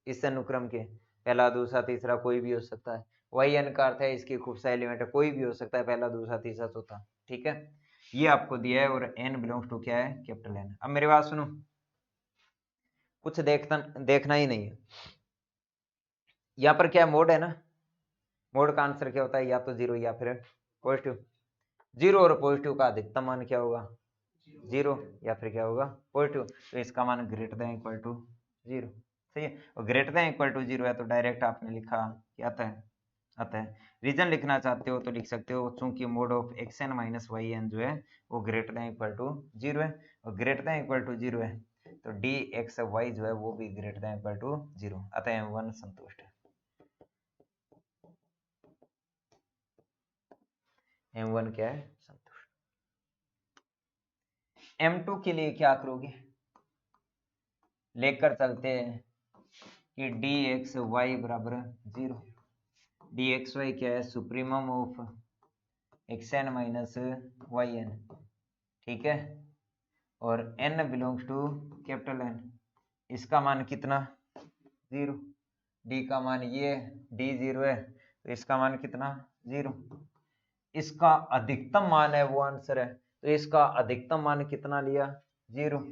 Speaker 1: इस अनुक्रम के, पहला दूसरा तीसरा कोई भी हो सकता है। वाई एन का अर्थ है इसके खूब सारे एलिमेंट है, कोई भी हो सकता है, पहला दूसरा तीसरा चौथा। ठीक है, ये आपको दिया है, और एन बिलोंग्स टू क्या है, कैपिटल एन। अब मेरी बात सुनो, कुछ देखना ही नहीं है। यहाँ पर क्या मोड है ना, मोड का आंसर क्या होता है, या तो जीरो या फिर पॉजिटिव। जीरो और पॉजिटिव का अधिकतम मान क्या होगा, जीरो, या फिर क्या होगा, पॉजिटिव। तो इसका मान greater than equal to zero, सही है। और greater than equal to zero है तो डायरेक्ट आपने लिखा क्या आता है। रीजन लिखना चाहते हो तो लिख सकते हो, चूंकि mod of x n minus y n जो है वो greater than equal to zero है, और greater than equal to zero है तो डी एक्स वाई जो है वो भी greater than equal to zero, अतः M1 संतुष्ट है। M1 क्या है, संतुष्ट। M2 के लिए क्या करोगे, लेकर चलते हैं कि डी एक्स वाई बराबर जीरो, डी एक्स वाई क्या है, supremum of x n minus y n. ठीक है, और n belongs to capital N, इसका मान कितना, जीरो। d का मान ये, d जीरो है तो इसका मान कितना, जीरो। इसका अधिकतम मान है वो आंसर है, तो इसका अधिकतम मान कितना लिया, जीरो।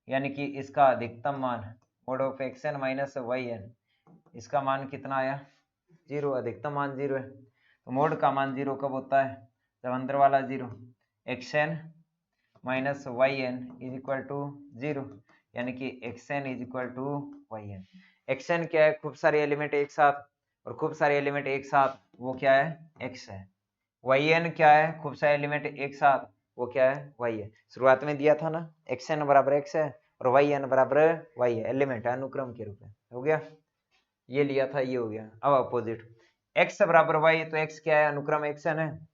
Speaker 1: यानी कि इसका अधिकतम मान mod of x n minus y n, इसका मान कितना आया, जीरो। अधिकतम मान जीरो है, तो मोड का मान जीरो कब होता है, जब अंदर वाला zero, x n minus y n is equal to zero, यानी कि x n is equal to y n. X n क्या है, खूब सारे एलिमेंट एक साथ, और खूब सारे एलिमेंट एक साथ वो क्या है, एक्स है। वाई एन क्या है, खूब सारे एलिमेंट एक साथ वो क्या है, वाई है। शुरुआत में दिया था ना, एक्स एन बराबर एक्स है और वाई एन बराबर वाई है, एलिमेंट है अनुक्रम के रूप में, हो गया। ये लिया था, ये हो गया। अब अपोजिट, एक्स बराबर वाई, तो एक्स क्या है, अनुक्रम एक्स एन है,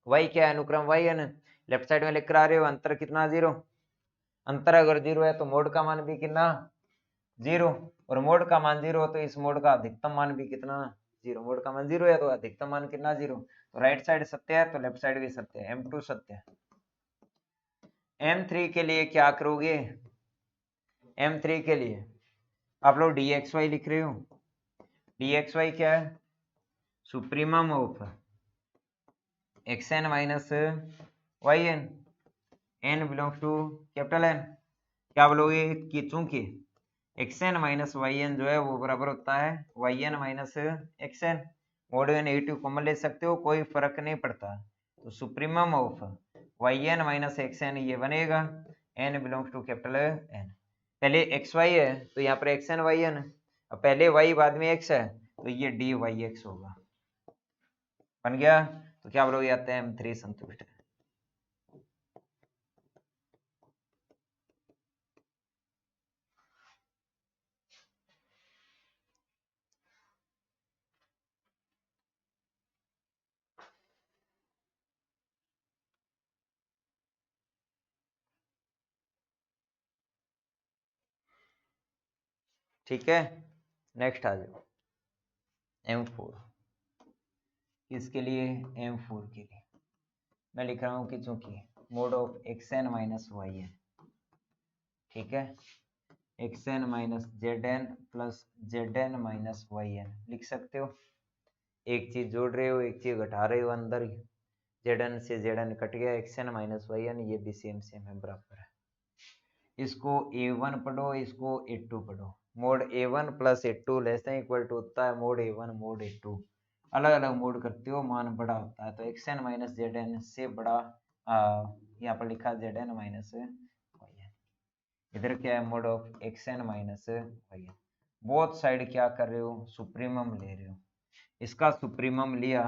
Speaker 1: वाई क्या है, अनुक्रम वाई एन है। लेफ्ट साइड में लिख कर आ रहे हो, अंतर कितना, जीरो। अंतर अगर जीरो है तो मोड का मान भी कितना, जीरो। और मोड का मान जीरो तो इस मोड का अधिकतम मान भी कितना, जीरो। मोड का मान जीरो है तो अधिकतम मान कितना, जीरो। तो राइट साइड सत्य है तो लेफ्ट साइड भी सत्य है, M2 सत्य है। M3 के लिए क्या करोगे, M3 के लिए आप लोग dxy लिख रहे हो, dxy क्या है, supremum of x n minus y n, n belongs to capital N. क्या बोलोगे कि चूंकि x n minus y n जो है वो बराबर होता है y n minus x n, mod में नेगेटिव कॉमन ले सकते हो, कोई फर्क नहीं पड़ता। तो supremum of y n minus x n ये बनेगा, n belongs to capital N. पहले एक्स वाई है तो यहाँ पर एक्स एन वाई एन, अब पहले वाई बाद में एक्स है तो ये डी वाई एक्स होगा, बन गया। तो क्या बोलोगे, आते हैं M3 संतुष्ट है। ठीक है, नेक्स्ट आ जाओ M4। किसके लिए, M4 के लिए मैं लिख रहा हूं कि चूंकि mod of xn minus y है, ठीक है, xn minus zn plus zn minus yn लिख सकते हो। एक चीज जोड़ रहे हो, एक चीज घटा रहे हो, अंदर zn से zn कट गया, xn माइनस yn, ये भी सेम सेम है, बराबर है। इसको a1 पढ़ो, इसको a2 पढ़ो। Mod a1 plus a2 less than equal to होता है मोड a1 मोड a2। अलग अलग मोड करते हो, मान बड़ा होता है, तो xn माइनस zn से बड़ा, यहाँ पर लिखा zn माइनस yn, इधर क्या है, mod of xn minus yn। Both side क्या कर रहे हो, सुप्रीमम ले रहे हो। इसका सुप्रीमम लिया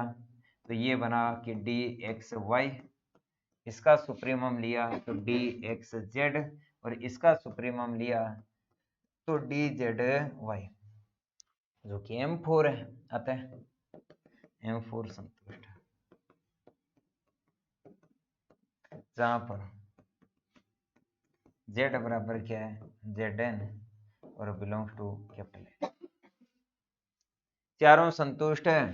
Speaker 1: तो ये बना कि dxy, इसका सुप्रीमम लिया तो dxz, और इसका सुप्रीमम लिया तो dzy, जो कि M4 है। अतः M4 संतुष्ट है, जहां पर z बराबर क्या है, zn, और बिलोंग्स टू कैपिटल N। चारों संतुष्ट है,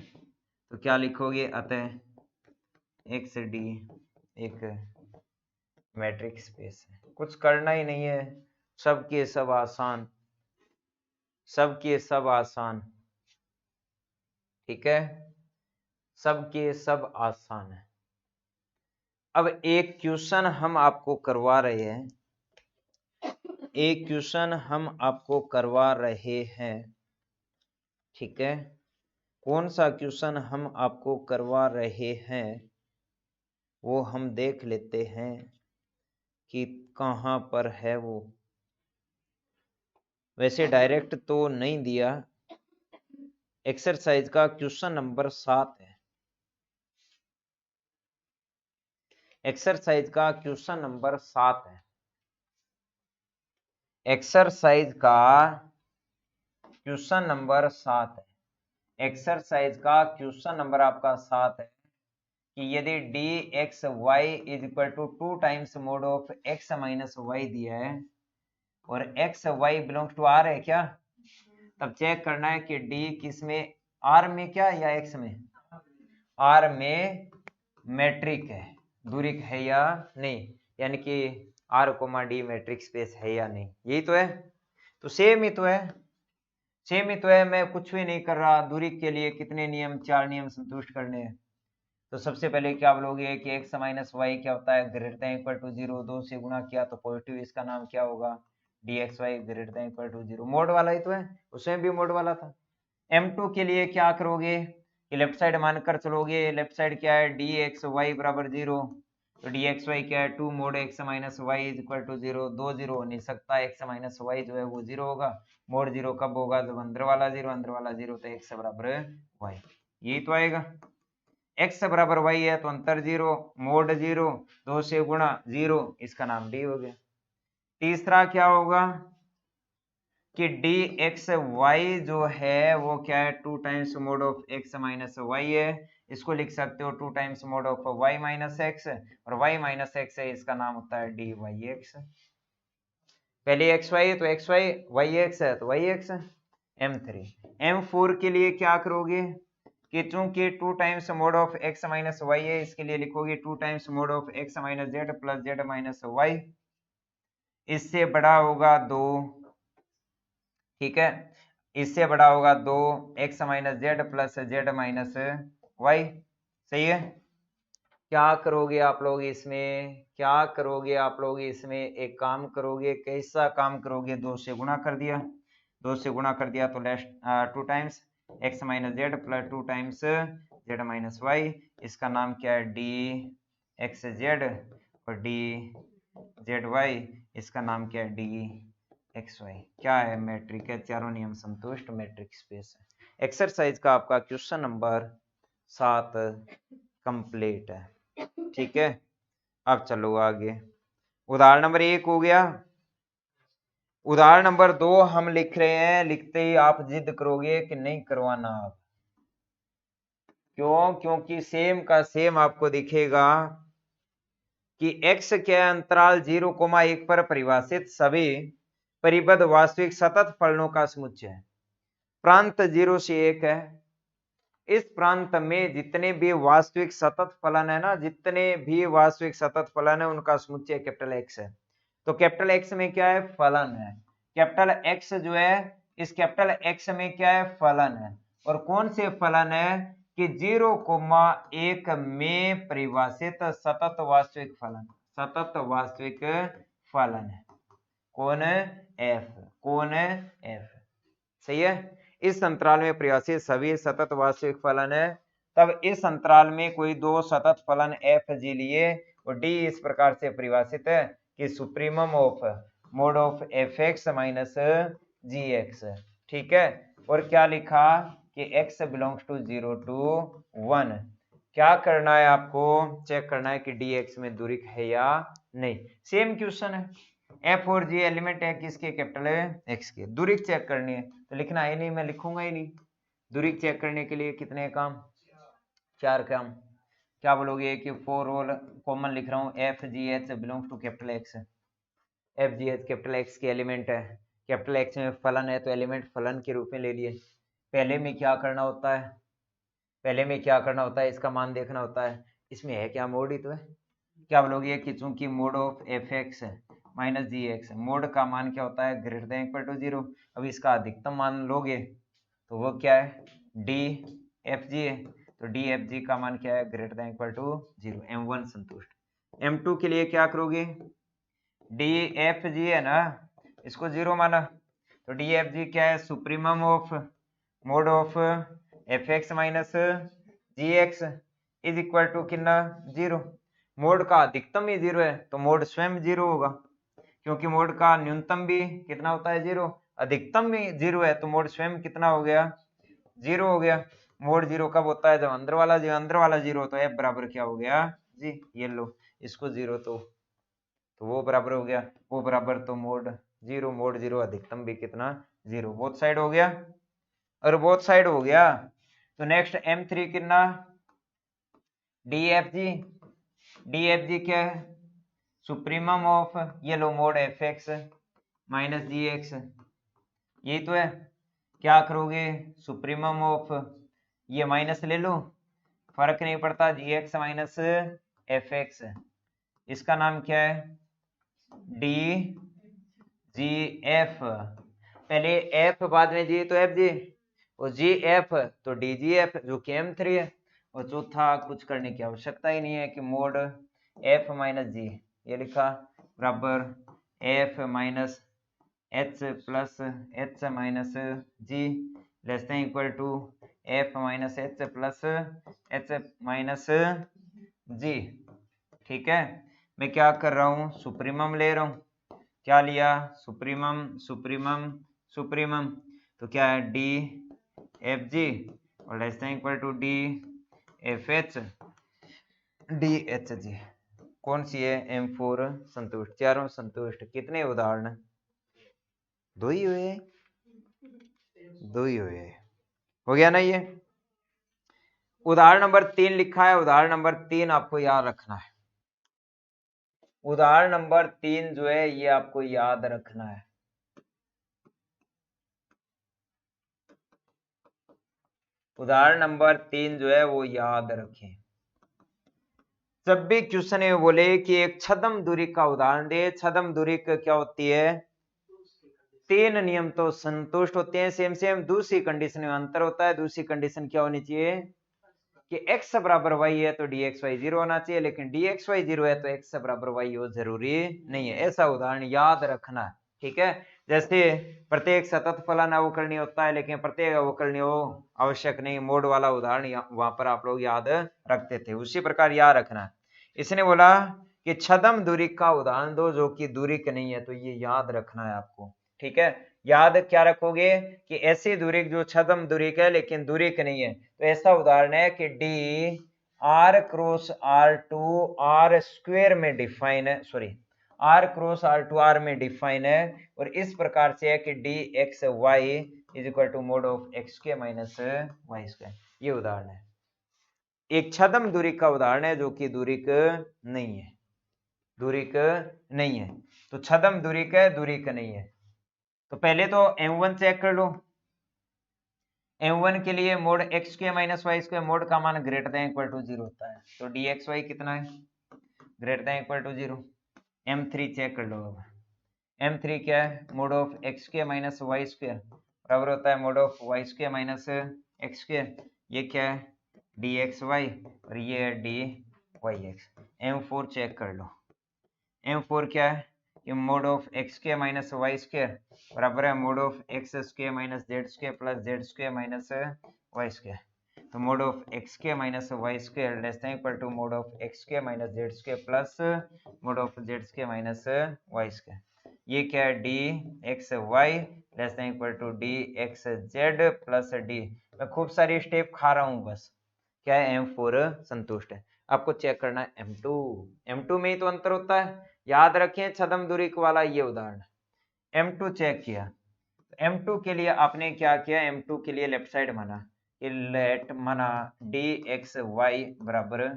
Speaker 1: तो क्या लिखोगे, अतः XD एक मैट्रिक्स स्पेस है। कुछ करना ही नहीं है, सबके सब आसान, सबके सब आसान, ठीक है, सबके सब आसान है। अब एक क्वेश्चन हम आपको करवा रहे हैं, एक क्वेश्चन हम आपको करवा रहे हैं, ठीक है। कौन सा क्वेश्चन हम आपको करवा रहे हैं वो हम देख लेते हैं कि कहाँ पर है वो। वैसे डायरेक्ट तो नहीं दिया, एक्सरसाइज का क्वेश्चन नंबर 7 है, एक्सरसाइज का क्वेश्चन नंबर 7 है। एक्सरसाइज का क्वेश्चन नंबर 7 है, एक्सरसाइज का क्वेश्चन नंबर आपका 7 है कि यदि d x y is equal to 2 times mod of x minus y दिया है और x Y belongs to R है क्या, तब चेक करना है कि डी किस में, आर में क्या या एक्स में, आर में मैट्रिक है, दूरिक है या नहीं, यानी कि R comma d metric space है या नहीं, यही तो है। तो सेम ही तो है, सेम ही तो है, मैं कुछ भी नहीं कर रहा। दूरी के लिए कितने नियम, 4 नियम संतुष्ट करने हैं। तो सबसे पहले क्या बोलोगे कि एक्स माइनस वाई क्या होता है, ग्रेटर देन इक्वल टू 0, 2 से गुणा किया तो पॉजिटिव, इसका नाम क्या होगा, d x y greater than equal to 0, mod वाला ही तो है, उसमें भी मोड वाला था। M2 के लिए क्या करोगे कि लेफ्ट साइड मानकर चलोगे, लेफ्ट साइड क्या है, डी एक्स वाई बराबर 0, तो डी एक्स वाई क्या है, 2 mod x minus y is equal to 0, 2 0 हो नहीं सकता, एक्स माइनस वाई जो है वो 0 होगा। मोड 0 कब होगा, जब अंदर वाला 0, अंदर वाला 0, तो एक्स बराबर वाई, यही तो आएगा। एक्स बराबर वाई है तो अंतर 0, मोड 0, 2 से गुणा 0, इसका नाम डी हो गया। तीसरा क्या होगा कि डी एक्स वाई जो है वो क्या है, 2 times mod of x minus y है, इसको लिख सकते हो 2 times mod of y minus x, और वाई माइनस एक्स है, इसका नाम होता है डी वाई एक्स। पहले एक्स वाई है तो एक्स वाई, वाई एक्स है तो वाई एक्स है। M3 M4 के लिए क्या करोगे कि चूंकि 2 times mod of x minus y है, इसके लिए लिखोगे 2 times mod of x minus z plus z minus y, इससे बड़ा होगा 2, ठीक है, इससे बड़ा होगा 2 x minus z plus z minus y, सही है। क्या करोगे आप लोग इसमें, क्या करोगे आप लोग इसमें, एक काम करोगे, कैसा काम करोगे, 2 से गुणा कर दिया, 2 से गुणा कर दिया तो less 2 times x minus z plus 2 times z minus y, इसका नाम क्या है, डी एक्स जेड, और डी जेड वाई, इसका नाम क्या है, डी एक्स वाई। क्या है, मैट्रिक है, चारों नियम संतुष्ट, मैट्रिक स्पेस है। एक्सरसाइज का आपका क्वेश्चन नंबर 7 कंप्लीट है। ठीक है, अब चलो आगे। उदाहरण नंबर 1 हो गया। उदाहरण नंबर 2 हम लिख रहे हैं, लिखते ही आप जिद करोगे कि नहीं करवाना आप। क्यों? क्योंकि सेम का सेम आपको दिखेगा कि x के अंतराल 0,1 पर परिभाषित सभी परिबद्ध वास्तविक सतत फलनों का समुच्चय है। प्रांत 0 से 1 है। इस प्रांत में जितने भी वास्तविक सतत फलन है ना, जितने भी वास्तविक सतत फलन है उनका समुच्चय कैपिटल एक्स है। तो कैपिटल एक्स में क्या है? फलन है। कैपिटल एक्स जो है, इस कैपिटल एक्स में क्या है? फलन है। और कौन से फलन है? कि 0,1 में परिभाषित सतत वास्तविक फलन, सतत वास्तविक फलन है। कौन है? एफ। कौन है? एफ। सही है। इस अंतराल में परिभाषित सभी सतत वास्तविक फलन है। तब इस अंतराल में कोई दो सतत फलन एफ जी लिए और डी इस प्रकार से परिभाषित है कि supremum of mod of f x minus ji x. ठीक है। और क्या लिखा कि x बिलोंग्स टू 0 to 1। क्या करना है आपको? चेक करना है कि dx में दूरी है या नहीं। सेम क्वेश्चन है। f और g एलिमेंट है किसके? कैपिटल x के। दूरी चेक करनी है तो लिखना है नहीं, मैं लिखूंगा ही नहीं। दूरी चेक करने के लिए कितने काम? 4 काम। क्या बोलोगे कि 4 ऑल कॉमन लिख रहा हूँ, f g h belongs to capital X. F g h capital X के एलिमेंट है। कैपिटल एक्स में फलन है तो एलिमेंट फलन के रूप में ले लिए। पहले में क्या करना होता है? पहले में क्या करना होता है? इसका मान देखना होता है। इसमें है क्या? मोड ही तो है। क्या बोलोगे कि चूंकि mod of f x minus ji x, mod का मान क्या होता है? Greater than equal to 0। अब इसका अधिकतम मान लोगे तो वो क्या है? डी एफ जी है। तो डी एफ जी का मान क्या है? Greater than equal to 0। m1 संतुष्ट। m2 के लिए क्या करोगे? डी एफ जी है ना, इसको 0 माना तो डी एफ जी क्या है? Supremum of mod of f x minus ji x is equal to कितना? 0। मोड का अधिकतम ही 0 है तो मोड स्वयं 0 होगा, क्योंकि मोड का न्यूनतम भी कितना होता है? 0। अधिकतम भी 0 है तो मोड स्वयं कितना हो गया? 0 हो गया। मोड 0 कब होता है? जब अंदर वाला 0 तो एफ बराबर क्या हो गया? जी। ये लो, इसको 0 तो वो बराबर हो गया, वो बराबर तो मोड 0। मोड 0 अधिकतम भी कितना? 0। बोथ साइड हो गया। और बोथ साइड हो गया तो नेक्स्ट m3 कितना? DFG। DFG क्या है? सुप्रीमम ऑफ ये लो मोड एफ एक्स माइनस जी एक्स, यही तो है। क्या करोगे? सुप्रीमम ऑफ ये माइनस ले लो, फर्क नहीं पड़ता, जी एक्स माइनस एफ एक्स। इसका नाम क्या है? D G F. पहले एफ बाद में जी तो एफ जी, और जी एफ तो डी जी एफ जो कि m3 है। और चौथा कुछ करने की आवश्यकता ही नहीं है कि मोड एफ माइनस जी, ये लिखा बराबर F minus H plus H minus G less than equal to F minus H plus H minus G. ठीक है। मैं क्या कर रहा हूँ? सुप्रीमम ले रहा हूँ। क्या लिया? Supremum supremum supremum. तो क्या है? डी एफ जी और less than equal to d f h d h g. कौन सी है? M4 संतुष्ट। चारों संतुष्ट। कितने उदाहरण? 2 ही हुए, 2 ही हुए। हो गया ना ये? उदाहरण नंबर 3 लिखा है। उदाहरण नंबर 3 आपको याद रखना है। उदाहरण नंबर 3 जो है ये आपको याद रखना है। उदाहरण नंबर 3 जो है वो याद रखें। जब भी क्वेश्चन में बोले कि एक छद्म दूरी का उदाहरण दे, छद्म दूरी क्या होती है? 3 नियम तो संतुष्ट होते हैं सेम सेम। दूसरी कंडीशन में अंतर होता है। दूसरी कंडीशन क्या होनी चाहिए? कि x बराबर y है तो dxy 0 होना चाहिए, लेकिन dxy 0 है तो x बराबर y हो जरूरी नहीं है। ऐसा उदाहरण याद रखना है। ठीक है। जैसे प्रत्येक सतत फलन अवकलनीय होता है लेकिन प्रत्येक अवकलनीय आवश्यक नहीं, मोड वाला उदाहरण वहां पर आप लोग याद रखते थे, उसी प्रकार याद रखना है। इसने बोला कि छद्म दूरी का उदाहरण दो जो कि दूरी के नहीं है, तो ये याद रखना है आपको। ठीक है। याद क्या रखोगे कि ऐसी दूरी जो छद्म दूरी है लेकिन दूरी की नहीं है, तो ऐसा उदाहरण है कि d R cross R to R square में डिफाइन है, sorry R cross R to R में डिफाइन है, और इस प्रकार से है कि d x y is equal to mod of x के माइनस वाई स्क्वायर। ये उदाहरण है, एक छद्म दूरी का उदाहरण है जो कि दूरी नहीं है, दूरी नहीं है। तो छद्म दूरी का दूरी का नहीं है। तो पहले तो m1 चेक कर लो। m1 के लिए मोड एक्स के माइनस वाई स्क्वायर मोड का मान ग्रेटर देन इक्वल टू 0 होता है, तो dxy कितना है, greater than equal to 0। m3 check कर लो। अब m3 क्या है, मोड ऑफ एक्स के माइनस वाई स्क्वायर बराबर होता है mod of y square minus x square. ये क्या है, dxy, और ये है dyx। m4 चेक कर लो। m4 क्या है कि मोड ऑफ एक्स के माइनस वाई स्क्वायर बराबर है mod of X square minus Z square plus Z square minus Y square. तो मोड ऑफ एक्स के minus Y square less than equal to mod of x के minus Z square plus mod of Z square minus Y square. ये क्या है, D x Y less than equal to D x Z plus D. मैं खूब सारी step खा रहा हूँ बस, क्या है m4 संतुष्ट है। आपको चेक करना है m2, m2 में ही तो अंतर होता है, याद रखें छद्म दूरी वाला ये उदाहरण। m2 चेक किया, m2 के लिए आपने क्या किया, m2 के लिए लेफ्ट साइड माना, लेट माना dxy बराबर,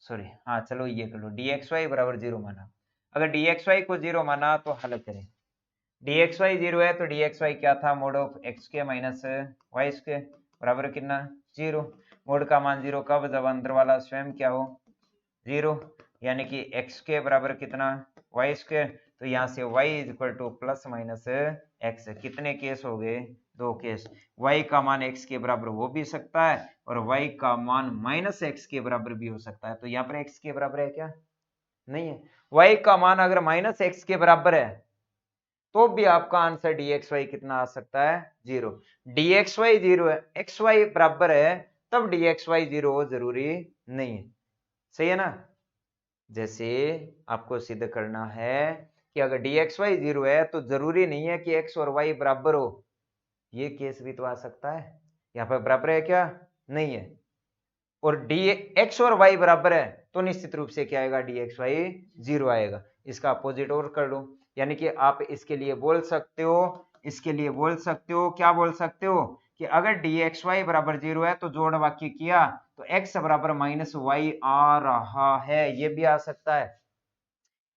Speaker 1: सॉरी हाँ चलो ये कर लो, dxy बराबर 0 माना। अगर dxy को 0 माना तो हल करें, dxy 0 है तो dxy क्या था, मोड ऑफ एक्स के माइनस वाई स्क्वायर बराबर कितना 0। मोड का मान 0 कब, जब अंदर वाला स्वयं क्या हो 0, यानी कि x के बराबर कितना वाई स्क्वायर। तो यहाँ से y is equal two plus minus x. कितने केस हो गए, 2 केस। y का मान x के बराबर हो भी सकता है और y का मान माइनस एक्स के बराबर भी हो सकता है। तो यहाँ पर x के बराबर है क्या, नहीं है। y का मान अगर माइनस एक्स के बराबर है तो भी आपका आंसर dxy कितना आ सकता है, 0। dxy 0 है, xy बराबर है, तब dxy 0 जरूरी नहीं है, सही है ना। जैसे आपको सिद्ध करना है कि अगर dxy 0 है तो जरूरी नहीं है कि x और y बराबर हो, ये केस भी तो आ सकता है। यहाँ पर बराबर है क्या, नहीं है। और x और y बराबर है तो निश्चित रूप से क्या आएगा, dxy 0 आएगा। इसका अपोजिट और कर लो, यानी कि आप इसके लिए बोल सकते हो, इसके लिए बोल सकते हो, क्या बोल सकते हो कि अगर dxy बराबर 0 है तो जोड़ वाक्य किया तो x बराबर माइनस वाई आ रहा है, ये भी आ सकता है।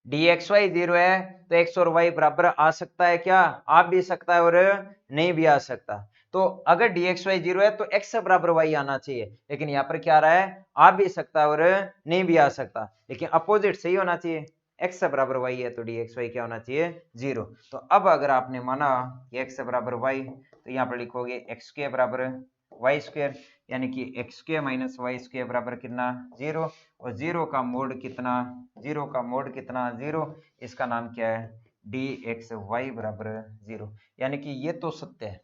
Speaker 1: dxy 0 है तो x और y बराबर आ सकता है क्या, आ भी सकता है और नहीं भी आ सकता। तो अगर dxy 0 है तो x बराबर y आना चाहिए, लेकिन यहाँ पर क्या आ रहा है, आ भी सकता है और नहीं भी आ सकता, लेकिन अपोजिट सही होना चाहिए। x बराबर y है तो dxy क्या होना चाहिए, 0। तो अब अगर आपने माना कि x बराबर y, तो यहाँ पर लिखोगे x के बराबर वाई स्क्वायर, यानी कि x square minus Y square बराबर कितना 0, और 0 का मोड कितना, 0 का मोड कितना 0, इसका नाम क्या है dxy बराबर 0। यानी कि ये तो सत्य है,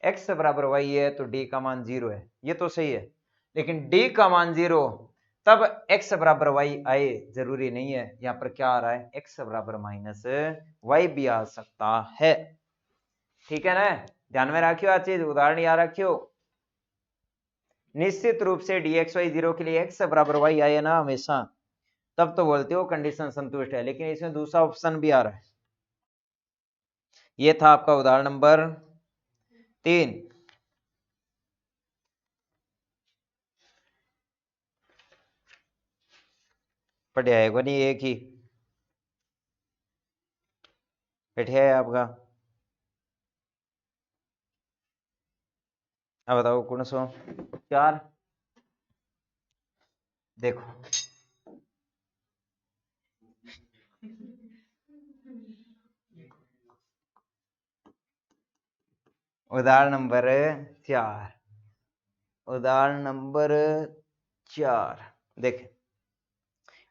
Speaker 1: x बराबर y है तो d का मान 0 है, ये तो सही है। लेकिन d का मान 0 तब x बराबर y आए, जरूरी नहीं है। यहाँ पर क्या आ रहा है, x बराबर माइनस y भी आ सकता है, ठीक है ना। ध्यान में रखियो आ चीज, उदाहरण याद रखियो। निश्चित रूप से dxy 0 के लिए x बराबर y आए ना हमेशा, तब तो बोलते हो कंडीशन संतुष्ट है। लेकिन इसमें दूसरा ऑप्शन भी आ रहा है। ये था आपका उदाहरण नंबर 3। पढ़िया है नहीं, एक ही बैठे है आपका। अब बताओ कौन सो 4, देखो उदाहरण नंबर 4, उदाहरण नंबर 4 देखें,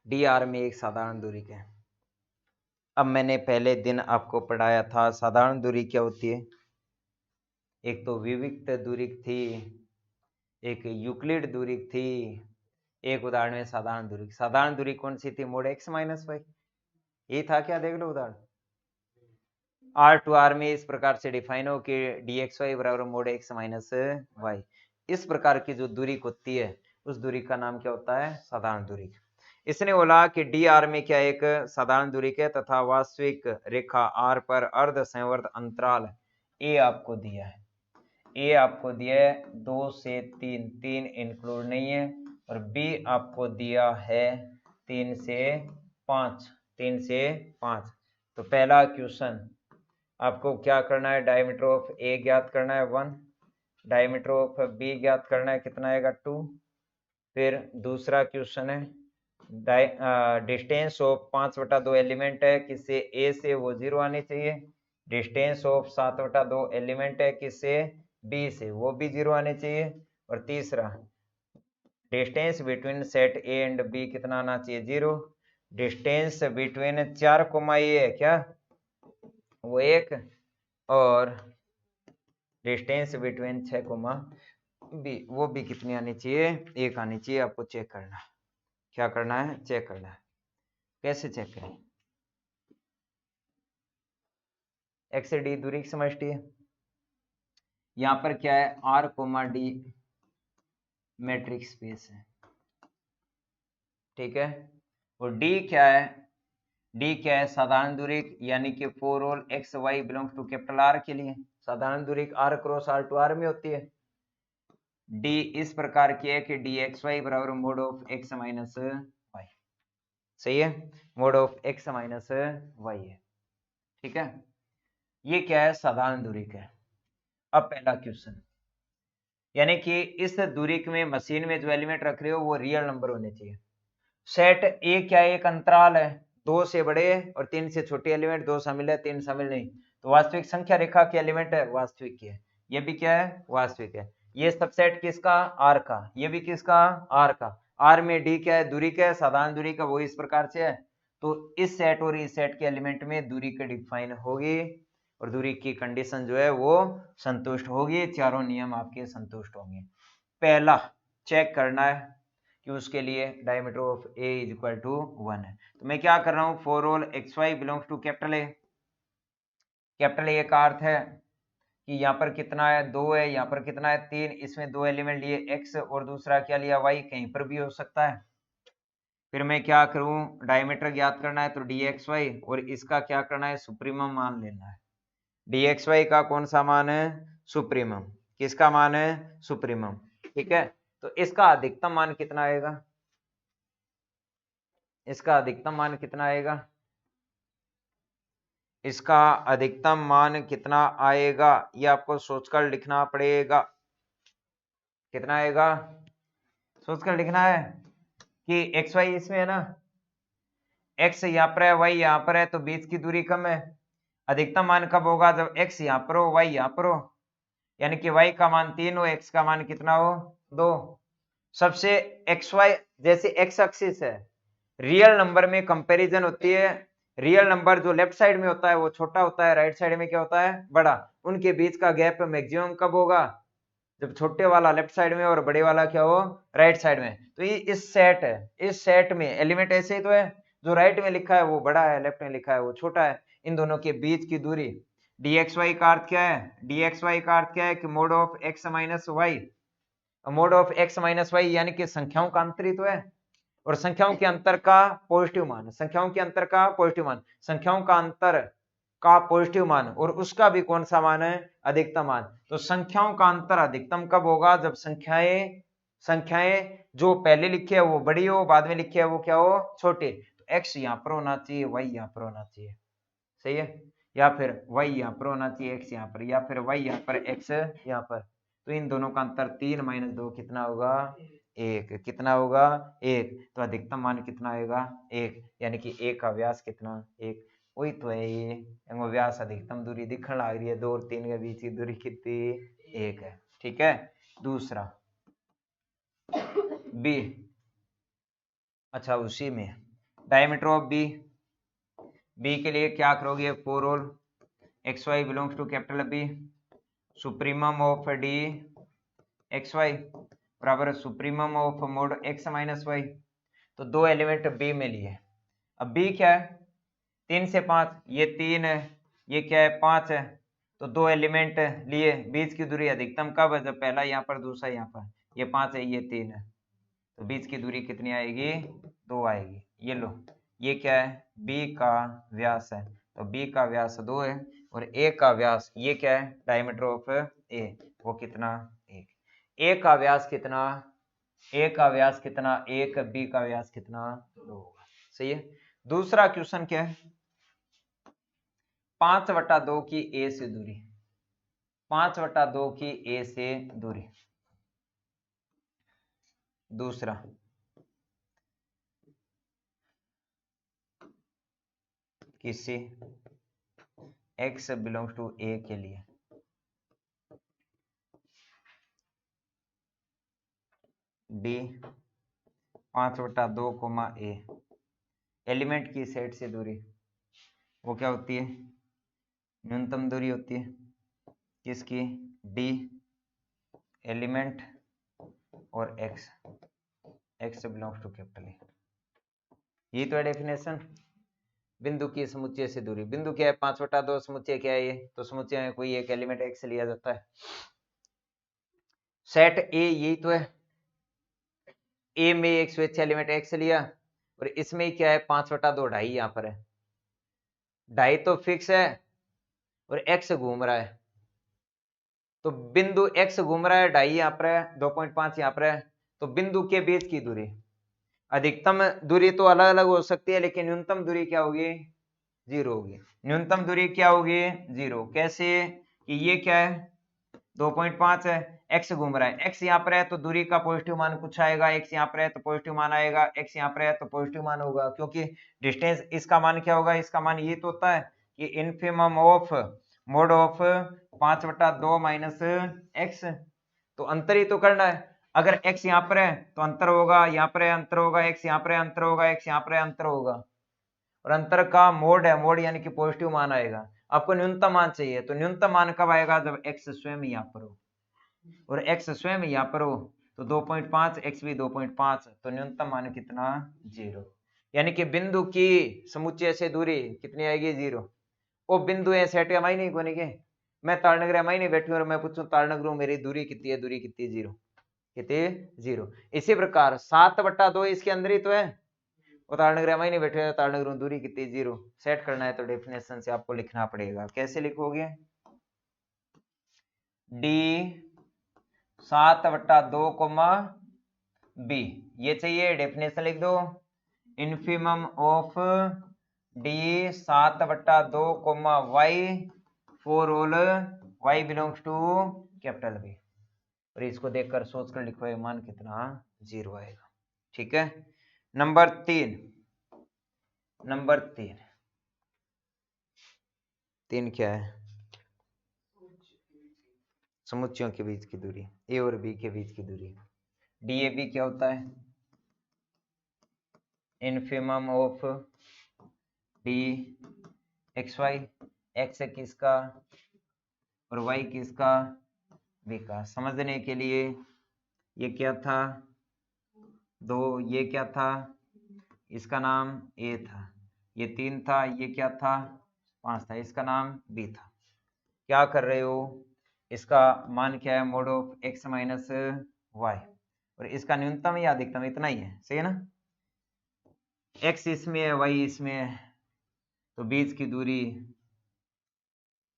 Speaker 1: डी आर में एक साधारण दूरी का है। अब मैंने पहले दिन आपको पढ़ाया था साधारण दूरी क्या होती है, एक तो विविक्त दूरी थी, एक यूक्लिड दूरी थी, एक उदाहरण में साधारण दूरी। साधारण दूरी कौन सी थी, मोड एक्स माइनस वाई, ये था क्या, देख लो उदाहरण। आर टू आर में इस प्रकार से डिफाइन हो कि डी एक्स वाई बराबर मोड एक्स माइनस वाई। इस प्रकार की जो दूरी होती है उस दूरी का नाम क्या होता है? साधारण दूरी। इसने बोला कि डी आर में क्या एक साधारण दूरी है तथा वास्तविक रेखा आर पर अर्ध संवर्त अंतराल ए आपको दिया है। ए आपको दिया है 2 से 3, 3 इंक्लूड नहीं है, और बी आपको दिया है 3 से 5, 3 से 5। तो पहला क्वेश्चन आपको क्या करना है? डायमीटर ऑफ ए ज्ञात करना है 1, डायमीटर ऑफ बी ज्ञात करना है, कितना आएगा 2। फिर दूसरा क्वेश्चन है डिस्टेंस ऑफ 5/2 एलिमेंट है किससे? ए से, वो 0 आनी चाहिए। डिस्टेंस ऑफ 7/2 एलिमेंट है किससे? बी से, वो भी 0 आने चाहिए। और तीसरा distance between set A and B कितना आना चाहिए? 0। डिस्टेंस बिटवीन 4 कोमा ए है क्या? वो 1। और डिस्टेंस बिटवीन 6 कोमा बी, वो भी कितनी आनी चाहिए? 1 आनी चाहिए। आपको चेक करना है। क्या करना है? चेक करना है। कैसे चेक करें? एक्स से डी दूरी की समष्टि है। यहां पर क्या है? R comma d matrix space है, ठीक है। और डी क्या है? डी क्या है? साधारण दूरी, यानी कि for all x Y belongs to capital R के लिए साधारण दूरी R cross R to R में होती है। डी इस प्रकार की है कि डी एक्स वाई बराबर mod of x minus y. सही है, mod of x minus y है, ठीक है। ये क्या है? साधारण दूरी का है। अब पहला क्वेश्चन, यानी कि इस दूरी में मशीन में जो एलिमेंट रख रहे हो वो रियल नंबर होने चाहिए। सेट ए क्या है? एक अंतराल है, 2 से बड़े और 3 से छोटे एलिमेंट, 2 शामिल है 3 शामिल नहीं। तो वास्तविक संख्या रेखा के एलिमेंट है, वास्तविक की है। ये भी क्या है? वास्तविक है। ये सबसेट किसका? आर का। ये भी किसका? आर का। आर में डी क्या है? दूरी क्या है? साधारण दूरी का। वो इस प्रकार से है। तो इस सेट और इस सेट के एलिमेंट में दूरी का डिफाइन होगी और दूरी की कंडीशन जो है वो संतुष्ट होगी। चारों नियम आपके संतुष्ट होंगे। पहला चेक करना है कि उसके लिए diameter of A is equal to 1 है। तो मैं क्या कर रहा हूं? For all x Y belongs to capital A. Capital A का अर्थ है कि यहाँ पर कितना है? 2 है। यहाँ पर कितना है? 3। इसमें 2 एलिमेंट लिए एक्स और दूसरा क्या लिया? वाई। कहीं पर भी हो सकता है। फिर मैं क्या करूं? डायमीटर ज्ञात करना है, तो डी एक्स वाई, और इसका क्या करना है? सुप्रीमम मान लेना है। डी एक्स वाई का कौन सा मान है? सुप्रीमम। किसका मान है? सुप्रीमम, ठीक है। तो इसका अधिकतम मान कितना आएगा? इसका अधिकतम मान कितना आएगा? इसका अधिकतम मान कितना आएगा ये आपको सोचकर लिखना पड़ेगा। कितना आएगा? सोचकर लिखना है कि एक्स वाई इसमें है ना, एक्स यहाँ पर है, वाई यहाँ पर है, तो बीच की दूरी कम है। अधिकतम मान कब होगा? जब एक्स यहाँ पर हो, वाई यहाँ पर हो, यानी कि वाई का मान 3 हो, एक्स का मान कितना हो? 2। सबसे एक्स वाई जैसे एक्स एक्सिस है, रियल नंबर में कंपैरिजन होती है। रियल नंबर जो लेफ्ट साइड में होता है वो छोटा होता है, राइट साइड में क्या होता है? बड़ा। उनके बीच का गैप मैक्सिमम कब होगा? जब छोटे वाला लेफ्ट साइड में और बड़े वाला क्या हो? राइट साइड में। तो ये इस सेट है, इस सेट में एलिमेंट ऐसे ही तो है, जो राइट में लिखा है वो बड़ा है, लेफ्ट में लिखा है वो छोटा है। इन दोनों के बीच की दूरी dxy का अर्थ क्या है? dxy का अर्थ क्या है कि mod of x minus y. Mod of x minus y यानी कि संख्याओं का अंतर ही तो है, और संख्याओं के अंतर का पॉजिटिव मान, संख्याओं के अंतर का पॉजिटिव मान, संख्याओं का अंतर का पॉजिटिव मान, और उसका भी कौन सा मान है? अधिकतम मान। तो संख्याओं का अंतर अधिकतम कब होगा? जब संख्याएं संख्याएं जो पहले लिखी है वो बड़ी हो, बाद में लिखी है वो क्या हो? छोटे। तो x यहाँ पर होना चाहिए, y यहाँ पर होना चाहिए, सही है। या फिर y यहाँ पर होना चाहिए, x यहाँ पर, या फिर y यहाँ पर, x यहाँ पर। तो इन दोनों का अंतर 3 - 2 कितना होगा? 1। कितना होगा? 1। तो अधिकतम मान कितना आएगा? 1, यानी कि a का व्यास कितना? 1। वही तो है ये व्यास अधिकतम दूरी दिखने लग रही है। 2 और 3 के बीच की दूरी कितनी? 1 है, ठीक है। दूसरा b, अच्छा उसी में डायमीटर ऑफ b के लिए क्या करोगे? For all x Y belongs to capital B, supremum of D x Y बराबर supremum of mod x minus Y. तो 2 एलिमेंट बी में लिए। अब बी क्या है? 3 से 5, ये 3 है, ये क्या है 5 है, तो 2 एलिमेंट लिए, बीच की दूरी अधिकतम कब है, जब पहला यहाँ पर दूसरा यहाँ पर, ये 5 है ये 3 है, तो बीच की दूरी कितनी आएगी 2 आएगी। ये लो, ये क्या है बी का व्यास है, तो बी का व्यास 2 है और ए का व्यास ये क्या है डायमीटर ऑफ ए, वो कितना 1। ए का व्यास कितना, ए का व्यास कितना 1, बी का व्यास कितना 2 होगा। सही है। दूसरा क्वेश्चन क्या है 5/2 की ए से दूरी, 5/2 की ए से दूरी। दूसरा किसी x बिलोंग्स टू a के लिए d 5/2 a एलिमेंट की सेट से दूरी, वो क्या होती है न्यूनतम दूरी होती है किसकी, d एलिमेंट और x belongs to capital A. ये तो है डेफिनेशन। बिंदु की समुच्चय से दूरी, बिंदु क्या है 5/2, समुच्चय क्या है ये, तो समुच्चय में कोई एक एलिमेंट x लिया जाता है। सेट ए यही तो है, ए में एक स्वेच्छ एलिमेंट x लिया और इसमें क्या है 5/2 ढाई यहाँ पर है, ढाई तो फिक्स है और x घूम रहा है, तो बिंदु x घूम रहा है, ढाई यहाँ पर है, 2.5 यहाँ पर है, तो बिंदु के बीच की दूरी, अधिकतम दूरी तो अलग अलग हो सकती है लेकिन न्यूनतम दूरी क्या होगी 0 होगी। न्यूनतम दूरी क्या होगी 0, कैसे कि ये क्या है 2.5 है, x घूम रहा है, x यहाँ पर है तो दूरी का पॉजिटिव मान कुछ आएगा, x यहाँ पर है तो पॉजिटिव मान आएगा, x यहाँ पर है तो पॉजिटिव मान होगा, क्योंकि डिस्टेंस इसका मान क्या होगा, इसका मान ये तो होता है कि infimum of mod of 5/2 minus x, तो अंतर ही तो करना है। अगर x यहाँ पर है तो अंतर होगा, यहाँ पर है अंतर होगा, x यहाँ पर है अंतर होगा, x यहाँ पर है अंतर होगा, और अंतर का मोड है, मोड यानी कि पॉजिटिव मान आएगा। आपको न्यूनतम मान चाहिए, तो न्यूनतम मान कब आएगा जब x स्वयं यहाँ पर हो, और x स्वयं यहाँ पर हो तो 2.5 x भी 2.5, तो न्यूनतम मान कितना 0, यानी कि बिंदु की समुच्चय से दूरी कितनी आएगी 0। वो बिंदु है सेट एम आई नहीं कोने के, मैं तालनगर एम आई नहीं बैठी और मैं पूछूं तालनगर मेरी दूरी कितनी है, दूरी कितनी 0, कितनी 0। इसी प्रकार 7/2 इसके अंदर ही तो है, वो तालनगर एम आई नहीं बैठे, तालनगर दूरी कितनी 0, सेट करना है तो डेफिनेशन से आपको लिखना पड़ेगा। कैसे लिखोगे d 7/2 b, ये चाहिए डेफिनेशन लिख दो, infimum of d 7/2 y for all y belongs to capital B, और इसको देखकर सोचकर लिखो ये मान कितना 0 आएगा। ठीक है। नंबर 3 क्या है समुच्चयों के बीच की दूरी, ए और बी के बीच की दूरी, DAB क्या होता है infimum of d xy, x किसका और y किसका b का। समझने के लिए ये क्या था 2, ये क्या था इसका नाम a था, ये 3 था, ये क्या था 5 था, इसका नाम b था। क्या कर रहे हो, इसका मान क्या है mod of x minus y, और इसका न्यूनतम या अधिकतम इतना ही है, सही है ना, x इसमें है y इसमें है, तो बीच की दूरी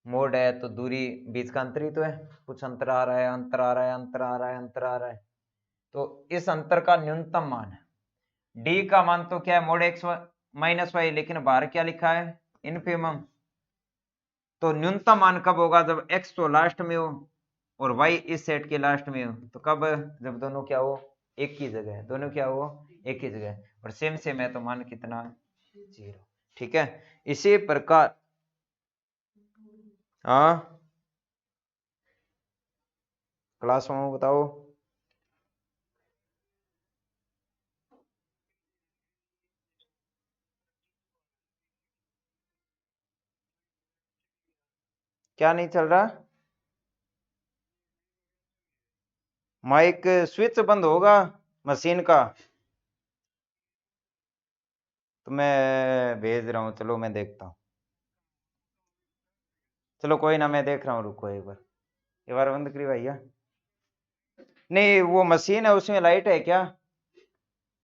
Speaker 1: मोड है तो दूरी बीच का अंतर ही तो है, कुछ अंतर आ रहा है, अंतर आ रहा है, अंतर आ रहा है, अंतर आ रहा है, तो इस अंतर का न्यूनतम मान है। d का मान तो क्या है मोड x माइनस वाई, लेकिन बाहर क्या लिखा है इनफिमम, तो न्यूनतम मान कब होगा जब x तो लास्ट में हो और y इस सेट के लास्ट में हो, तो कब जब दोनों क्या हो एक ही जगह, दोनों क्या हो एक ही जगह, और सेम है तो मान कितना 0। ठीक है। इसी प्रकार हाँ क्लास में बताओ क्या नहीं चल रहा, माइक स्विच बंद होगा मशीन का, तो मैं भेज रहा हूँ, चलो मैं देखता हूँ। चलो कोई ना, मैं देख रहा हूँ, रुको एक बार बंद करी भैया। नहीं वो मशीन है उसमें लाइट है क्या?